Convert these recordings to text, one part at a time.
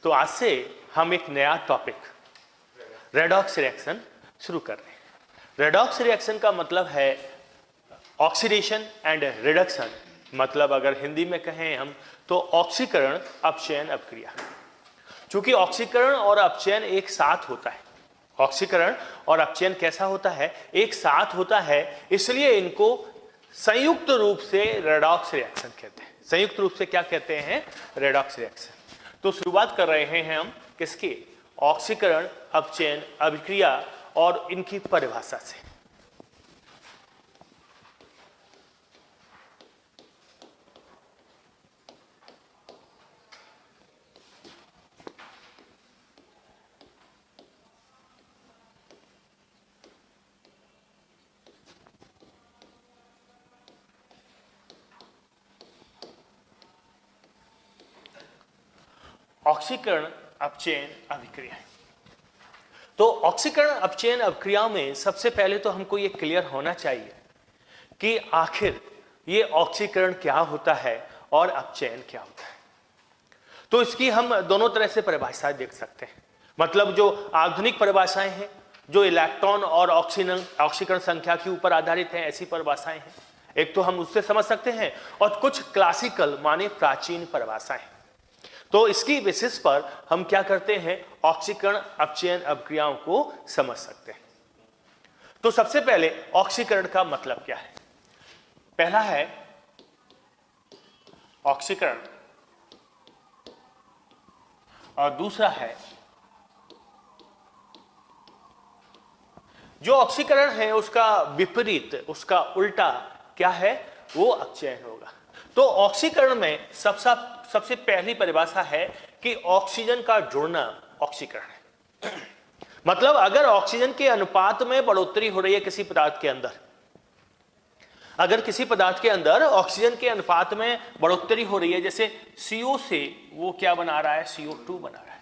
तो आज से हम एक नया टॉपिक रेडॉक्स रिएक्शन शुरू कर रहे हैं। रेडॉक्स रिएक्शन का मतलब है ऑक्सीडेशन एंड रिडक्शन, मतलब अगर हिंदी में कहें हम तो ऑक्सीकरण अपचयन अपक्रिया। चूंकि ऑक्सीकरण और अपचयन एक साथ होता है, ऑक्सीकरण और अपचयन कैसा होता है, एक साथ होता है, इसलिए इनको संयुक्त रूप से रेडॉक्स रिएक्शन कहते हैं। संयुक्त रूप से क्या कहते हैं? Redox reaction. तो शुरुआत कर रहे हैं हम किसकी? ऑक्सीकरण अपचयन अभिक्रिया और इनकी परिभाषा से। ऑक्सीकरण अपचयन अभिक्रिया। तो ऑक्सीकरण अपचयन अभिक्रिया में सबसे पहले तो हमको ये क्लियर होना चाहिए कि आखिर ये ऑक्सीकरण क्या होता है और अपचयन क्या होता है। तो इसकी हम दोनों तरह से परिभाषाएं देख सकते हैं। मतलब जो आधुनिक परिभाषाएं हैं, जो इलेक्ट्रॉन और ऑक्सीकरण संख्या के ऊपर आधारित हैं, ऐसी परिभाषाएं हैं, एक तो हम उससे समझ सकते हैं, और कुछ क्लासिकल माने प्राचीन परिभाषाएं। तो इसकी बेसिस पर हम क्या करते हैं? ऑक्सीकरण अपचयन अभिक्रियाओं को समझ सकते हैं। तो सबसे पहले ऑक्सीकरण का मतलब क्या है? पहला है ऑक्सीकरण और दूसरा है जो ऑक्सीकरण है उसका विपरीत, उसका उल्टा क्या है? वो अपचयन होगा। तो ऑक्सीकरण में सबसे पहली परिभाषा है कि ऑक्सीजन का जुड़ना ऑक्सीकरण है। मतलब अगर ऑक्सीजन के अनुपात में बढ़ोतरी हो रही है किसी पदार्थ के अंदर, अगर किसी पदार्थ के अंदर ऑक्सीजन के अनुपात में बढ़ोतरी हो रही है, जैसे CO से वो क्या बना रहा है? CO2 बना रहा है।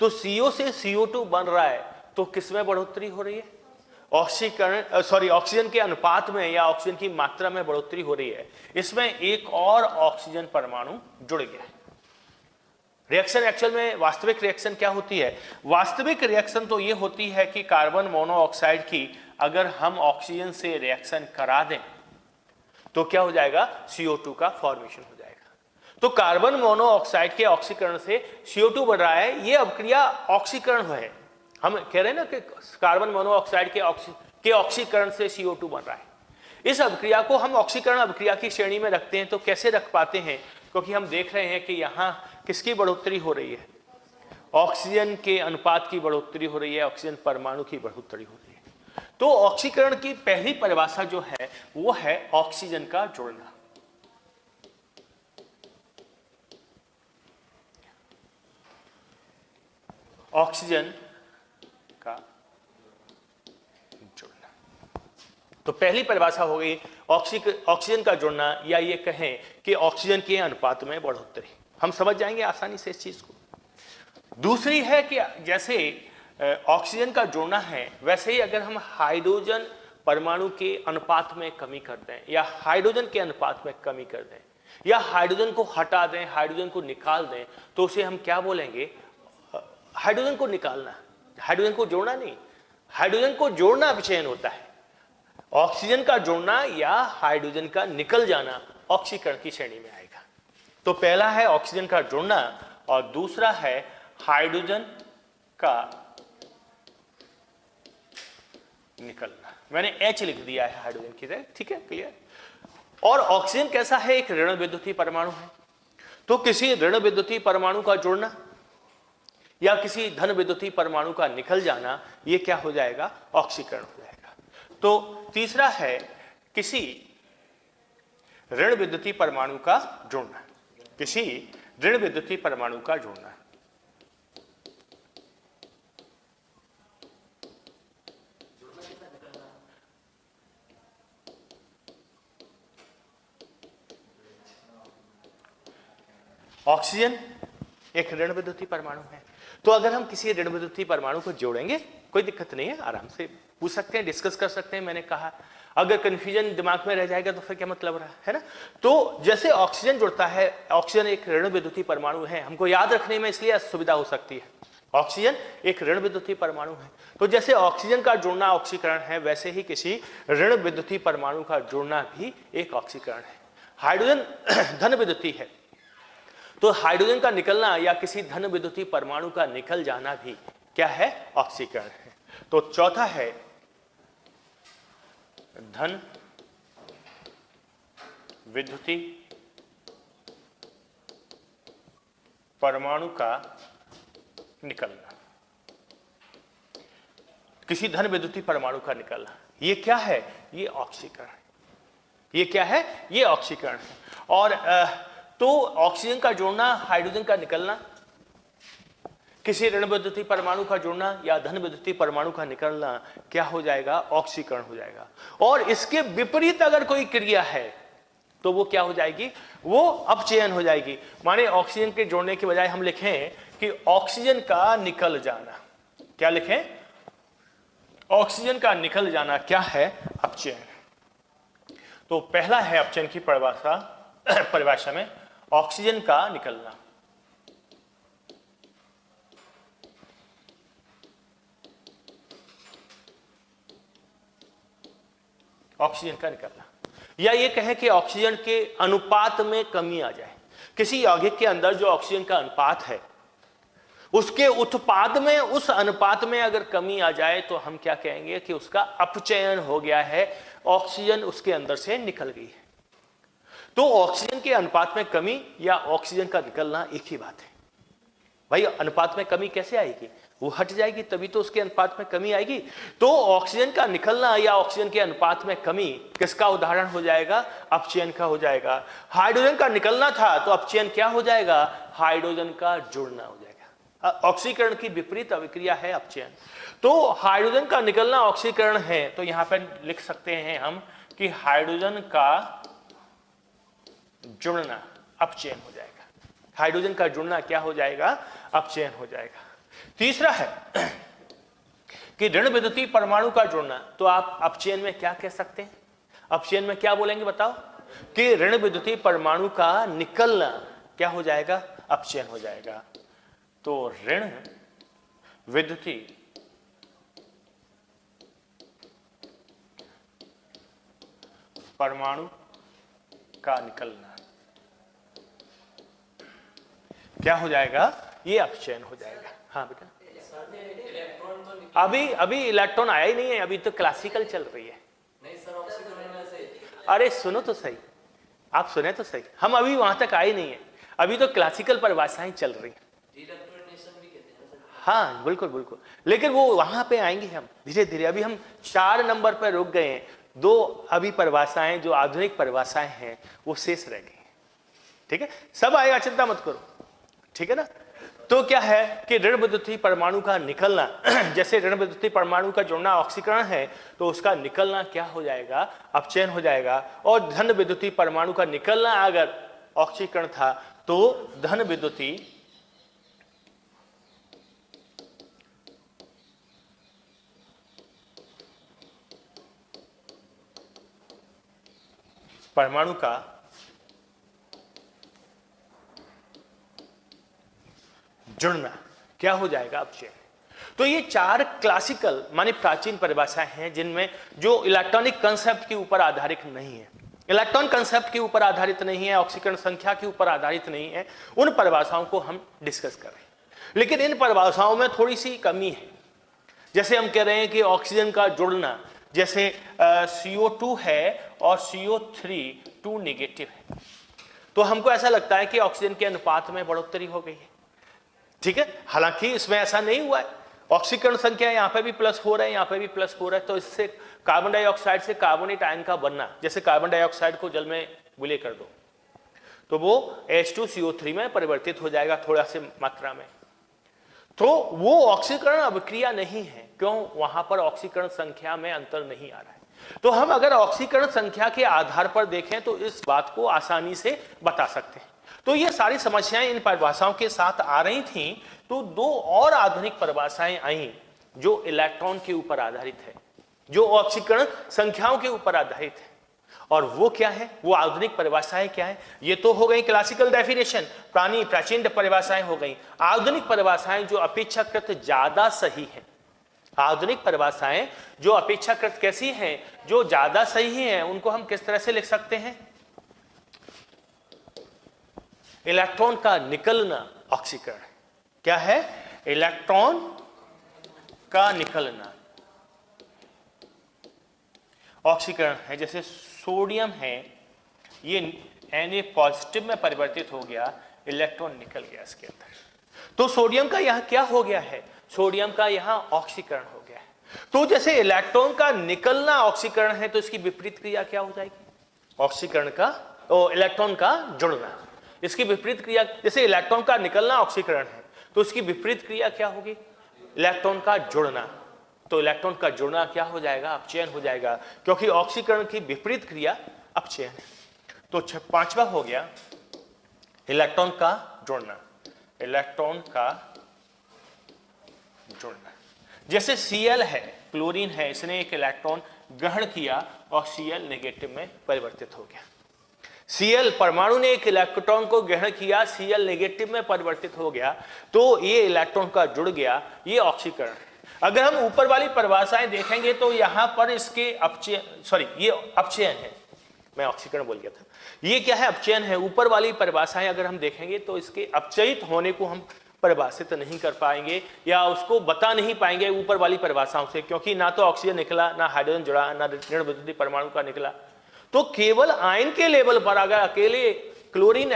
तो CO से CO2 बन रहा है, तो किसमें बढ़ोतरी हो रही है? ऑक्सीजन के अनुपात में या ऑक्सीजन की मात्रा में बढ़ोतरी हो रही है। इसमें एक और ऑक्सीजन परमाणु जुड़ गया है। रिएक्शन एक्चुअल में वास्तविक रिएक्शन क्या होती है? वास्तविक रिएक्शन तो ये होती है कि कार्बन मोनोऑक्साइड की अगर हम ऑक्सीजन से रिएक्शन करा दें तो क्या हो जाएगा? CO2 का फॉर्मेशन हो जाएगा। तो कार्बन मोनोऑक्साइड के ऑक्सीकरण से CO2 बन रहा है, ये अभिक्रिया ऑक्सीकरण है। हम कह रहे हैं ना कि कार्बन मोनोऑक्साइड के ऑक्सीकरण से CO2 बन रहा है। इस अभिक्रिया को हम ऑक्सीकरण अभिक्रिया की श्रेणी में रखते हैं। तो कैसे रख पाते हैं? क्योंकि हम देख रहे हैं कि यहाँ किसकी बढ़ोतरी हो रही है? ऑक्सीजन के अनुपात की बढ़ोतरी हो रही है, ऑक्सीजन परमाणु की बढ़ोतरी हो रही है। तो ऑक्सीकरण की पहली परिभाषा जो है वो है ऑक्सीजन का जुड़ना। ऑक्सीजन का जुड़ना। तो पहली परिभाषा हो गई ऑक्सीजन का जुड़ना, या ये कहें कि ऑक्सीजन के अनुपात में बढ़ोतरी। हम समझ जाएंगे आसानी से इस चीज को। दूसरी है कि जैसे ऑक्सीजन का जुड़ना है, वैसे ही अगर हम हाइड्रोजन परमाणु के अनुपात में कमी कर दें, या हाइड्रोजन के अनुपात में कमी कर दें, या हाइड्रोजन को हटा दें, हाइड्रोजन को निकाल दें, तो उसे हम क्या बोलेंगे? हाइड्रोजन को निकालना, हाइड्रोजन को जोड़ना नहीं। हाइड्रोजन को जोड़ना अपचयन होता है। ऑक्सीजन का जोड़ना या हाइड्रोजन का निकल जाना ऑक्सीकरण की श्रेणी में आएगा। तो पहला है ऑक्सीजन का जुड़ना और दूसरा है हाइड्रोजन का निकलना। मैंने H लिख दिया है हाइड्रोजन की जगह, ठीक है, क्लियर। और ऑक्सीजन कैसा है? एक ऋण विद्युतीय परमाणु है। तो किसी ऋण विद्युतीय परमाणु का जुड़ना या किसी धन विद्युतीय परमाणु का निकल जाना, ये क्या हो जाएगा? ऑक्सीकरण हो जाएगा। तो तीसरा है किसी ऋण विद्युतीय परमाणु का जुड़ना, किसी ऋण विद्युतीय परमाणु का जुड़ना। ऑक्सीजन एक ऋण विद्युतीय परमाणु है। तो अगर हम किसी ऋण विद्युतीय परमाणु को जोड़ेंगे, कोई दिक्कत नहीं है, आराम से पूछ सकते हैं, डिस्कस कर सकते हैं। मैंने कहा अगर कंफ्यूजन दिमाग में रह जाएगा तो फिर क्या मतलब रहा है ना। तो जैसे ऑक्सीजन जुड़ता है, ऑक्सीजन एक ऋण विद्युतीय परमाणु है, हमको याद रखने में इसलिए असुविधा हो सकती है। ऑक्सीजन एक ऋण विद्युतीय परमाणु है, तो जैसे ऑक्सीजन का जुड़ना ऑक्सीकरण है, वैसे ही किसी ऋण विद्युतीय परमाणु का जुड़ना भी एक ऑक्सीकरण है। हाइड्रोजन धन विद्युतीय है, तो हाइड्रोजन का निकलना या किसी धन विद्युतीय परमाणु का निकल जाना भी क्या है, ऑक्सीकरण है। तो चौथा है धन विद्युतीय परमाणु का निकलना, किसी धन विद्युतीय परमाणु का निकलना, ये क्या है, ये ऑक्सीकरण है। ये क्या है, ये ऑक्सीकरण है। और तो ऑक्सीजन का जोड़ना, हाइड्रोजन का निकलना, किसी ऋण विद्युतीय परमाणु का जुड़ना या धन विद्युतीय परमाणु का निकलना क्या हो जाएगा, ऑक्सीकरण हो जाएगा। और इसके विपरीत अगर कोई क्रिया है तो वो क्या हो जाएगी, वो अपचयन हो जाएगी। माने ऑक्सीजन के जोड़ने के बजाय हम लिखें कि ऑक्सीजन का निकल जाना, क्या लिखें, ऑक्सीजन का निकल जाना क्या है, अपचयन। तो पहला है अपचयन की परिभाषा में ऑक्सीजन का निकलना। ऑक्सीजन का निकलना, या ये कहें कि ऑक्सीजन के अनुपात में कमी आ जाए। किसी यौगिक के अंदर जो ऑक्सीजन का अनुपात है, उसके उत्पाद में, उस अनुपात में अगर कमी आ जाए तो हम क्या कहेंगे कि उसका अपचयन हो गया है, ऑक्सीजन उसके अंदर से निकल गई है। तो ऑक्सीजन के अनुपात में कमी या ऑक्सीजन का निकलना एक ही बात है। भाई अनुपात में कमी कैसे आएगी, वो हट जाएगी तभी तो उसके अनुपात में कमी आएगी। तो ऑक्सीजन का निकलना या ऑक्सीजन के अनुपात में कमी किसका उदाहरण हो जाएगा, अपचयन का हो जाएगा। हाइड्रोजन का निकलना था तो अपचयन क्या हो जाएगा, हाइड्रोजन का जुड़ना हो जाएगा। ऑक्सीकरण की विपरीत अभिक्रिया है अपचयन। तो हाइड्रोजन का निकलना ऑक्सीकरण है, तो यहां पर लिख सकते हैं हम कि हाइड्रोजन का जुड़ना अपचयन हो जाएगा। हाइड्रोजन का जुड़ना क्या हो जाएगा, अपचयन हो जाएगा। तीसरा है कि ऋण विद्युतीय परमाणु का जुड़ना, तो आप अपचयन में क्या कह सकते हैं, अपचयन में क्या बोलेंगे बताओ, कि ऋण विद्युतीय परमाणु का निकलना क्या हो जाएगा, अपचयन हो जाएगा। तो ऋण विद्युतीय परमाणु का निकलना क्या हो जाएगा, ये अपचयन हो जाएगा। हाँ बेटा, अभी इलेक्ट्रॉन आया ही नहीं है, अभी तो क्लासिकल चल रही है। नहीं सर, ऑक्सीकरण से। अरे सुनो तो सही, आप सुने तो सही, हम अभी वहां तक आए नहीं है, अभी तो क्लासिकल परिभाषाएं चल रही है। हाँ बिल्कुल बिल्कुल, लेकिन वो वहां पे आएंगे हम धीरे धीरे। अभी हम 4 नंबर पर रुक गए हैं, 2 अभी परिभाषाएं जो आधुनिक परिभाषाएं हैं वो शेष रह गई। ठीक है, सब आएगा, चिंता मत करो, ठीक है ना। तो क्या है कि ऋण विद्युतीय परमाणु का निकलना, जैसे ऋण विद्युतीय परमाणु का जुड़ना ऑक्सीकरण है, तो उसका निकलना क्या हो जाएगा, अपचयन हो जाएगा। और धन विद्युतीय परमाणु का निकलना अगर ऑक्सीकरण था तो धन विद्युतीय परमाणु का जुड़ना क्या हो जाएगा, अपचयन। तो ये 4 क्लासिकल माने प्राचीन परिभाषाएं हैं जिनमें जो इलेक्ट्रॉनिक कंसेप्ट के ऊपर आधारित नहीं है, इलेक्ट्रॉन कंसेप्ट के ऊपर आधारित नहीं है, ऑक्सीकरण संख्या के ऊपर आधारित नहीं है, उन परिभाषाओं को हम डिस्कस कर रहे हैं। लेकिन इन परिभाषाओं में थोड़ी सी कमी है। जैसे हम कह रहे हैं कि ऑक्सीजन का जुड़ना, जैसे CO2 है और CO3 2 नेगेटिव है, तो हमको ऐसा लगता है कि ऑक्सीजन के अनुपात में बढ़ोतरी हो गई है। ठीक है, हालांकि इसमें ऐसा नहीं हुआ है, ऑक्सीकरण संख्या यहाँ पे भी प्लस हो रहा है, यहाँ पे भी प्लस हो रहा है। तो इससे कार्बन डाइऑक्साइड से कार्बोनेट आयन का बनना, जैसे कार्बन डाइऑक्साइड को जल में विलय कर दो तो वो H2CO3 में परिवर्तित हो जाएगा थोड़ा से मात्रा में। तो वो ऑक्सीकरण अभिक्रिया नहीं है, क्यों, वहां पर ऑक्सीकरण संख्या में अंतर नहीं आ रहा है। तो हम अगर ऑक्सीकरण संख्या के आधार पर देखें तो इस बात को आसानी से बता सकते हैं। तो ये सारी समस्याएं इन परिभाषाओं के साथ आ रही थी। तो 2 और आधुनिक परिभाषाएं आई जो इलेक्ट्रॉन के ऊपर आधारित है। जो ऑक्सीकरण संख्याओं के ऊपर आधारित है। और वो क्या है, वो आधुनिक परिभाषाएं क्या है? ये तो हो गई क्लासिकल डेफिनेशन, प्राचीन परिभाषाएं हो गई। आधुनिक परिभाषाएं जो अपेक्षाकृत ज्यादा सही है, आधुनिक परिभाषाएं जो अपेक्षाकृत कैसी हैं, जो ज्यादा सही हैं, उनको हम किस तरह से लिख सकते हैं? इलेक्ट्रॉन का निकलना ऑक्सीकरण। क्या है? इलेक्ट्रॉन का निकलना ऑक्सीकरण है। जैसे सोडियम है, ये Na पॉजिटिव में परिवर्तित हो गया, इलेक्ट्रॉन निकल गया इसके अंदर। तो सोडियम का यहां क्या हो गया है? सोडियम का यहां ऑक्सीकरण हो गया है। तो जैसे इलेक्ट्रॉन का निकलना ऑक्सीकरण है, तो इसकी विपरीत क्रिया क्या हो जाएगी? ऑक्सीकरण का इलेक्ट्रॉन का जुड़ना। इसकी विपरीत क्रिया, जैसे इलेक्ट्रॉन का निकलना ऑक्सीकरण है, तो इसकी विपरीत क्रिया क्या होगी? इलेक्ट्रॉन का जुड़ना। तो इलेक्ट्रॉन का जुड़ना क्या हो जाएगा? अपचयन हो जाएगा, क्योंकि ऑक्सीकरण की विपरीत क्रिया अपचयन है। तो पांचवा हो गया इलेक्ट्रॉन का जुड़ना। इलेक्ट्रॉन का जुड़ना, जैसे Cl है, क्लोरीन है, इसने एक इलेक्ट्रॉन ग्रहण किया और Cl नेगेटिव में परिवर्तित हो गया। Cl परमाणु ने एक इलेक्ट्रॉन को ग्रहण किया, Cl नेगेटिव में परिवर्तित हो गया, तो ये इलेक्ट्रॉन का जुड़ गया, ये ऑक्सीकरण है। अगर हम ऊपर वाली परिभाषाएं देखेंगे तो यहां पर इसके ये अपचयन है, मैं ऑक्सीकरण बोल गया था, ये क्या है? अपचयन है। ऊपर वाली परिभाषाएं अगर हम देखेंगे तो इसके अपचयित होने को हम परिभाषित नहीं कर पाएंगे या उसको बता नहीं पाएंगे ऊपर वाली परिभाषाओं से, क्योंकि ना तो ऑक्सीजन निकला, ना हाइड्रोजन जुड़ा, ना ऋण विद्युतीय परमाणु का निकला। तो केवल आयन के लेवल पर अगर अकेले क्लोरीन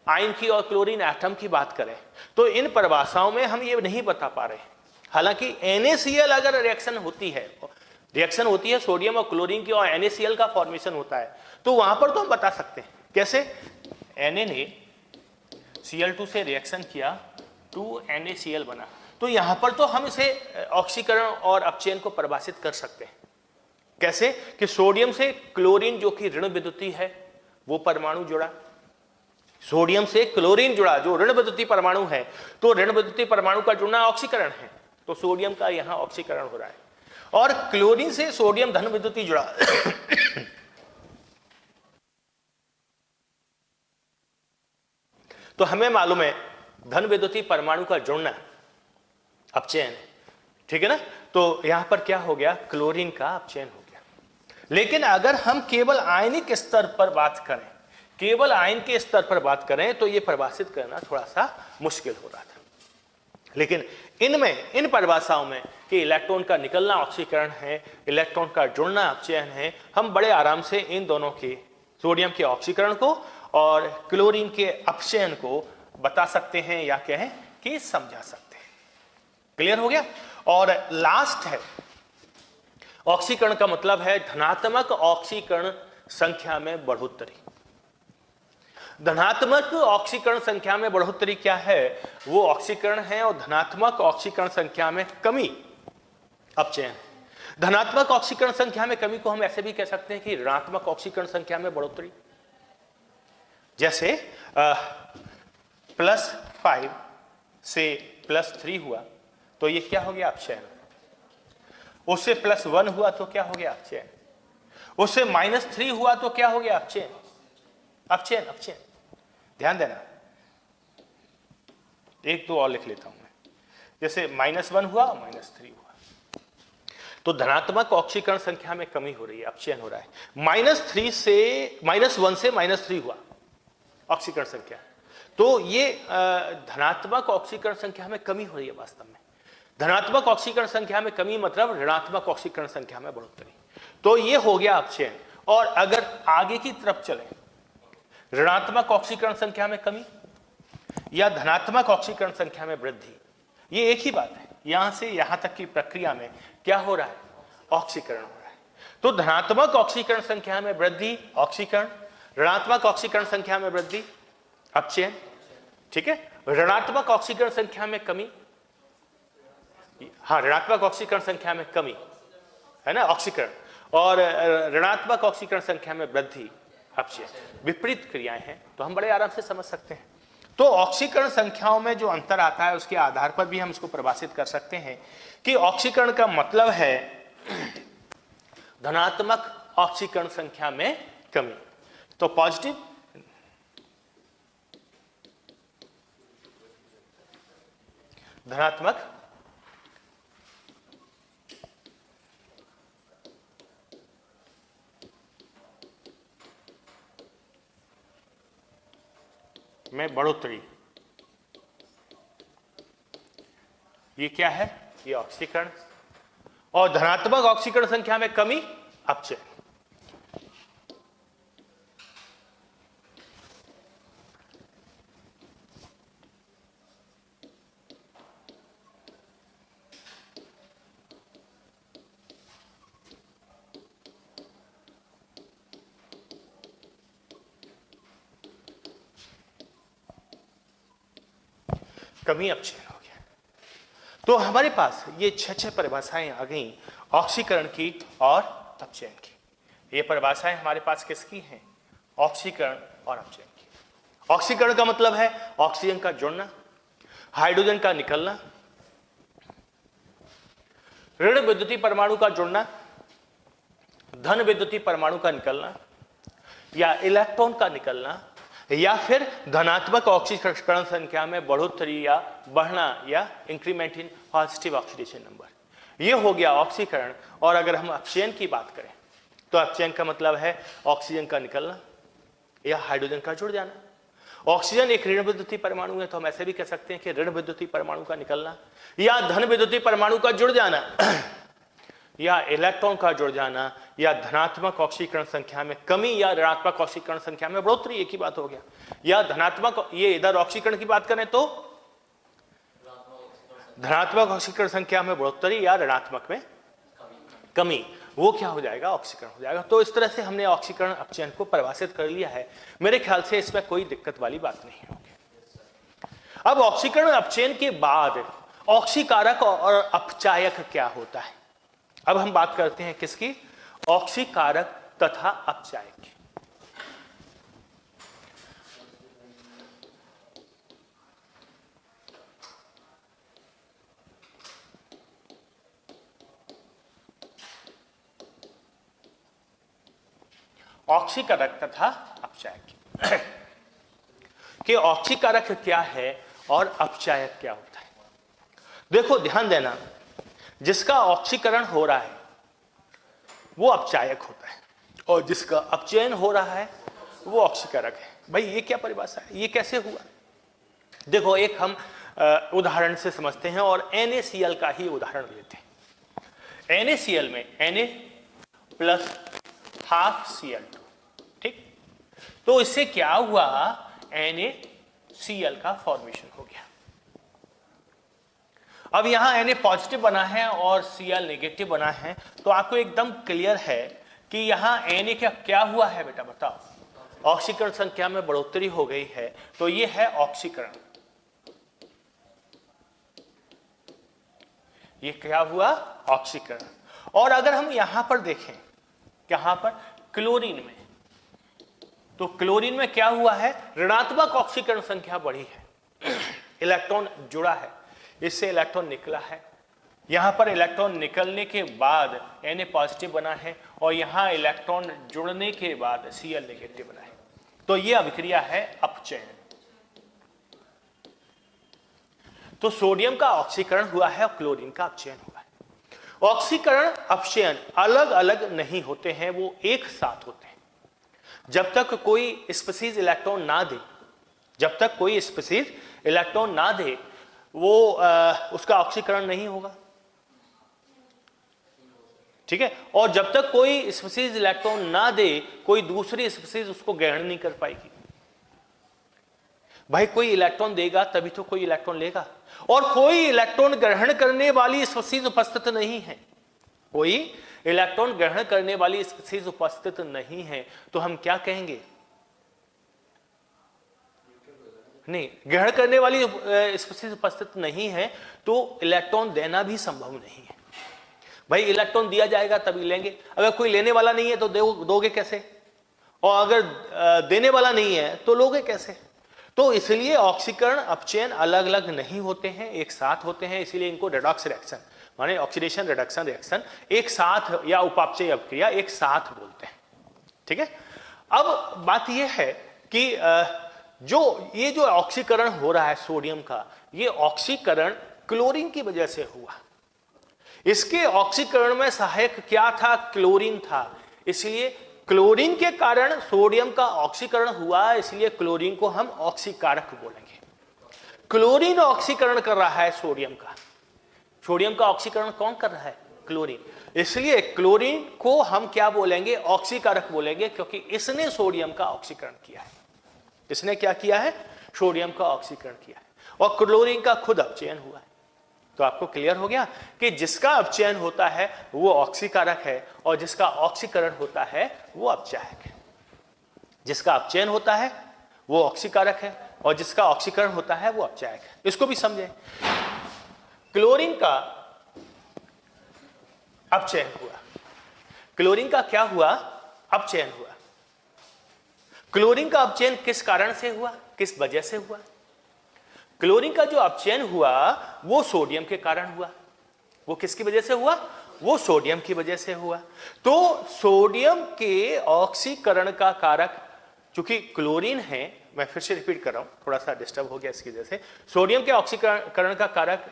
आयन की और क्लोरीन एटम की बात करें तो इन परिभाषाओं में हम ये नहीं बता पा रहे। हालांकि NaCl अगर रिएक्शन होती है सोडियम और क्लोरीन की और NaCl का फॉर्मेशन होता है, तो वहां पर तो हम बता सकते हैं। कैसे? Na ने Cl2 से रिएक्शन किया, 2NaCl बना, तो यहां पर तो हम इसे ऑक्सीकरण और अपचयन को परिभाषित कर सकते हैं। कैसे? कि सोडियम से क्लोरीन जो कि ऋण विद्युतीय है, वो परमाणु जुड़ा, सोडियम से क्लोरीन जुड़ा जो ऋण विद्युतीय परमाणु है, तो ऋण विद्युतीय परमाणु का जुड़ना ऑक्सीकरण है, तो सोडियम का यहां ऑक्सीकरण हो रहा है। और क्लोरीन से सोडियम धन विद्युतीय जुड़ा तो हमें मालूम है धन विद्युतीय परमाणु का जुड़ना अपचयन है, ठीक है ना? तो यहां पर क्या हो गया? क्लोरीन का अपचयन हो गया। लेकिन अगर हम केवल आयनिक स्तर पर बात करें, केवल आयन के स्तर पर बात करें, तो यह परिभाषित करना थोड़ा सा मुश्किल हो रहा था। लेकिन इन परिभाषाओं में कि इलेक्ट्रॉन का निकलना ऑक्सीकरण है, इलेक्ट्रॉन का जुड़ना अपचयन है, हम बड़े आराम से इन दोनों के, सोडियम के ऑक्सीकरण को और क्लोरीन के अपचयन को बता सकते हैं या कहें कि समझा सकते हैं। क्लियर हो गया? और लास्ट है ऑक्सीकरण का मतलब है धनात्मक ऑक्सीकरण संख्या में बढ़ोतरी। धनात्मक ऑक्सीकरण संख्या में बढ़ोतरी क्या है? वो ऑक्सीकरण है, और धनात्मक ऑक्सीकरण संख्या में कमी अपचयन है। धनात्मक ऑक्सीकरण संख्या में कमी को हम ऐसे भी कह सकते हैं कि ऋणात्मक ऑक्सीकरण संख्या में बढ़ोतरी। जैसे +5 से +3 हुआ तो ये क्या हो गया? अपचयन। उससे +1 हुआ तो क्या हो गया? अपचयन। उससे -3 हुआ तो क्या हो गया? अपचयन। अपचयन अपचयन, ध्यान देना। एक दो और लिख लेता हूं मैं, जैसे -1 हुआ, -3 हुआ, तो धनात्मक ऑक्सीकरण संख्या में कमी हो रही है, अपचयन हो रहा है। -1 से -3 हुआ ऑक्सीकरण संख्या, तो ये धनात्मक ऑक्सीकरण संख्या में कमी हो रही है। वास्तव में धनात्मक ऑक्सीकरण संख्या में कमी मतलब ऋणात्मक ऑक्सीकरण संख्या में बढ़ोतरी, तो ये हो गया अपचयन। और अगर आगे की तरफ चले, ऋणात्मक ऑक्सीकरण संख्या में कमी या धनात्मक ऑक्सीकरण संख्या में वृद्धि, ये एक ही बात है। यहां से यहां तक की प्रक्रिया में क्या हो रहा है? ऑक्सीकरण हो रहा है। तो धनात्मक ऑक्सीकरण संख्या में वृद्धि ऑक्सीकरण, ऋणात्मक ऑक्सीकरण संख्या में वृद्धि अपचयन, ठीक है? ऋणात्मक ऑक्सीकरण संख्या में कमी, हाँ, ऋणात्मक ऑक्सीकरण संख्या में कमी है ना, ऑक्सीकरण, और ऋणात्मक ऑक्सीकरण संख्या में वृद्धि अपचयन। विपरीत क्रियाएं हैं, तो हम बड़े आराम से समझ सकते हैं। तो ऑक्सीकरण संख्याओं में जो अंतर आता है उसके आधार पर भी हम इसको परिभाषित कर सकते हैं कि ऑक्सीकरण का मतलब है धनात्मक ऑक्सीकरण संख्या में कमी। तो पॉजिटिव धनात्मक में बढ़ोतरी, ये क्या है? ये ऑक्सीकरण। और धनात्मक ऑक्सीकरण संख्या में कमी अपचयन। कमी अपचयन हो गया। तो हमारे पास ये छह परिभाषाएं आ गई ऑक्सीकरण की और अपचयन की। ये परिभाषाएं हमारे पास किसकी हैं? ऑक्सीकरण और अपचयन की। ऑक्सीकरण का मतलब है ऑक्सीजन का जुड़ना, हाइड्रोजन का निकलना, ऋण विद्युतीय परमाणु का जुड़ना, धन विद्युतीय परमाणु का निकलना, या इलेक्ट्रॉन का निकलना, या फिर धनात्मक ऑक्सीकरण संख्या में बढ़ोतरी या बढ़ना, या increment in positive oxidation number. ये हो गया ऑक्सीकरण। और अगर हम अपचयन की बात करें तो अपचयन का मतलब है ऑक्सीजन का निकलना या हाइड्रोजन का जुड़ जाना। ऑक्सीजन एक ऋण विद्युतीय परमाणु है, तो हम ऐसे भी कह सकते हैं कि ऋण विद्युतीय परमाणु का निकलना, या धन विद्युतीय परमाणु का जुड़ जाना, या इलेक्ट्रॉन का जुड़ जाना, या धनात्मक ऑक्सीकरण संख्या में कमी या ऋणात्मक ऑक्सीकरण संख्या में बढ़ोतरी, एक ही बात हो गया। या धनात्मक, ये इधर ऑक्सीकरण की बात करें तो धनात्मक ऑक्सीकरण संख्या में बढ़ोतरी या ऋणात्मक में कमी, वो क्या हो जाएगा? ऑक्सीकरण हो जाएगा। तो इस तरह से हमने ऑक्सीकरण अपचयन को परिभाषित कर लिया है। मेरे ख्याल से इसमें कोई दिक्कत वाली बात नहीं होगी। अब ऑक्सीकरण अपचयन के बाद ऑक्सीकारक और अपचायक क्या होता है? अब हम बात करते हैं किसकी? ऑक्सीकारक तथा अपचायक की। ऑक्सीकारक तथा अपचायक कि ऑक्सीकारक क्या है और अपचायक क्या होता है। देखो ध्यान देना, जिसका ऑक्सीकरण हो रहा है वो अपचायक होता है, और जिसका अपचयन हो रहा है वो ऑक्सीकारक है। भाई ये क्या परिभाषा है? ये कैसे हुआ? देखो एक हम उदाहरण से समझते हैं और NaCl का ही उदाहरण लेते हैं। NaCl में Na प्लस हाफ Cl2, ठीक। तो इससे क्या हुआ? NaCl का फॉर्मेशन हो गया। अब यहां Na पॉजिटिव बना है और Cl नेगेटिव बना है, तो आपको एकदम क्लियर है कि यहां Na क्या हुआ है बेटा? बताओ। ऑक्सीकरण संख्या में बढ़ोतरी हो गई है, तो ये है ऑक्सीकरण। ये क्या हुआ? ऑक्सीकरण। और अगर हम यहां पर देखें, कहां पर? क्लोरीन में, तो क्लोरीन में क्या हुआ है? ऋणात्मक ऑक्सीकरण संख्या बढ़ी है, इलेक्ट्रॉन जुड़ा है, इससे इलेक्ट्रॉन निकला है। यहां पर इलेक्ट्रॉन निकलने के बाद Na पॉजिटिव बना है, और यहां इलेक्ट्रॉन जुड़ने के बाद Cl नेगेटिव बना है। तो यह अभिक्रिया है अपचयन। तो सोडियम का ऑक्सीकरण हुआ है और क्लोरीन का अपचयन हुआ है। ऑक्सीकरण अपचयन अलग अलग नहीं होते हैं, वो एक साथ होते हैं। जब तक कोई स्पीशीज इलेक्ट्रॉन ना दे, जब तक कोई स्पीशीज इलेक्ट्रॉन ना दे, वो उसका ऑक्सीकरण नहीं होगा, ठीक है। और जब तक कोई स्पीशीज इलेक्ट्रॉन ना दे, कोई दूसरी स्पीशीज उसको ग्रहण नहीं कर पाएगी। भाई कोई इलेक्ट्रॉन देगा तभी तो कोई इलेक्ट्रॉन लेगा, और कोई इलेक्ट्रॉन ग्रहण करने वाली स्पीशीज उपस्थित नहीं है, कोई इलेक्ट्रॉन ग्रहण करने वाली स्पीशीज उपस्थित नहीं है, तो हम क्या कहेंगे? नहीं, ग्रहण करने वाली स्पीशीज उपस्थित नहीं है, तो इलेक्ट्रॉन देना भी संभव नहीं है। भाई इलेक्ट्रॉन दिया जाएगा तभी लेंगे, अगर कोई लेने वाला नहीं है तो दोगे कैसे? और अगर देने वाला नहीं है तो लोगे कैसे? तो इसलिए ऑक्सीकरण अपचयन अलग अलग नहीं होते हैं, एक साथ होते हैं, इसीलिए इनको रेडॉक्स रिएक्शन माने ऑक्सीडेशन रिडक्शन रिएक्शन एक साथ या उपापचय अभिक्रिया एक साथ बोलते हैं। ठीक है, अब बात यह है कि ये जो ऑक्सीकरण हो रहा है सोडियम का, ये ऑक्सीकरण क्लोरीन की वजह से हुआ। इसके ऑक्सीकरण में सहायक क्या था? क्लोरीन था। इसलिए क्लोरीन के कारण सोडियम का ऑक्सीकरण हुआ, इसलिए क्लोरीन को हम ऑक्सीकारक बोलेंगे। क्लोरीन ऑक्सीकरण कर रहा है सोडियम का। सोडियम का ऑक्सीकरण कौन कर रहा है? क्लोरीन। इसलिए क्लोरीन को हम क्या बोलेंगे? ऑक्सीकारक बोलेंगे, क्योंकि इसने सोडियम का ऑक्सीकरण किया है। इसने क्या किया है? सोडियम का ऑक्सीकरण किया है, और क्लोरीन का खुद अपचयन हुआ है। तो आपको क्लियर हो गया कि जिसका अपचयन होता है वो ऑक्सीकारक है, और जिसका ऑक्सीकरण होता है वो अपचायक है। जिसका अपचयन होता है वो ऑक्सीकारक है, और जिसका ऑक्सीकरण होता है वो अपचायक है। इसको भी समझें। क्लोरीन का अपचयन हुआ। क्लोरीन का क्या हुआ? अपचयन हुआ। क्लोरीन का अपचयन किस कारण से हुआ? किस वजह से हुआ? क्लोरीन का जो अपचयन हुआ वो सोडियम के कारण हुआ। वो किसकी वजह से हुआ? वो सोडियम की वजह से हुआ। तो सोडियम के ऑक्सीकरण का कारक, चूंकि क्लोरीन है, मैं फिर से रिपीट कर रहा हूं, थोड़ा सा डिस्टर्ब हो गया इसकी वजह से। सोडियम के ऑक्सीकरण का कारक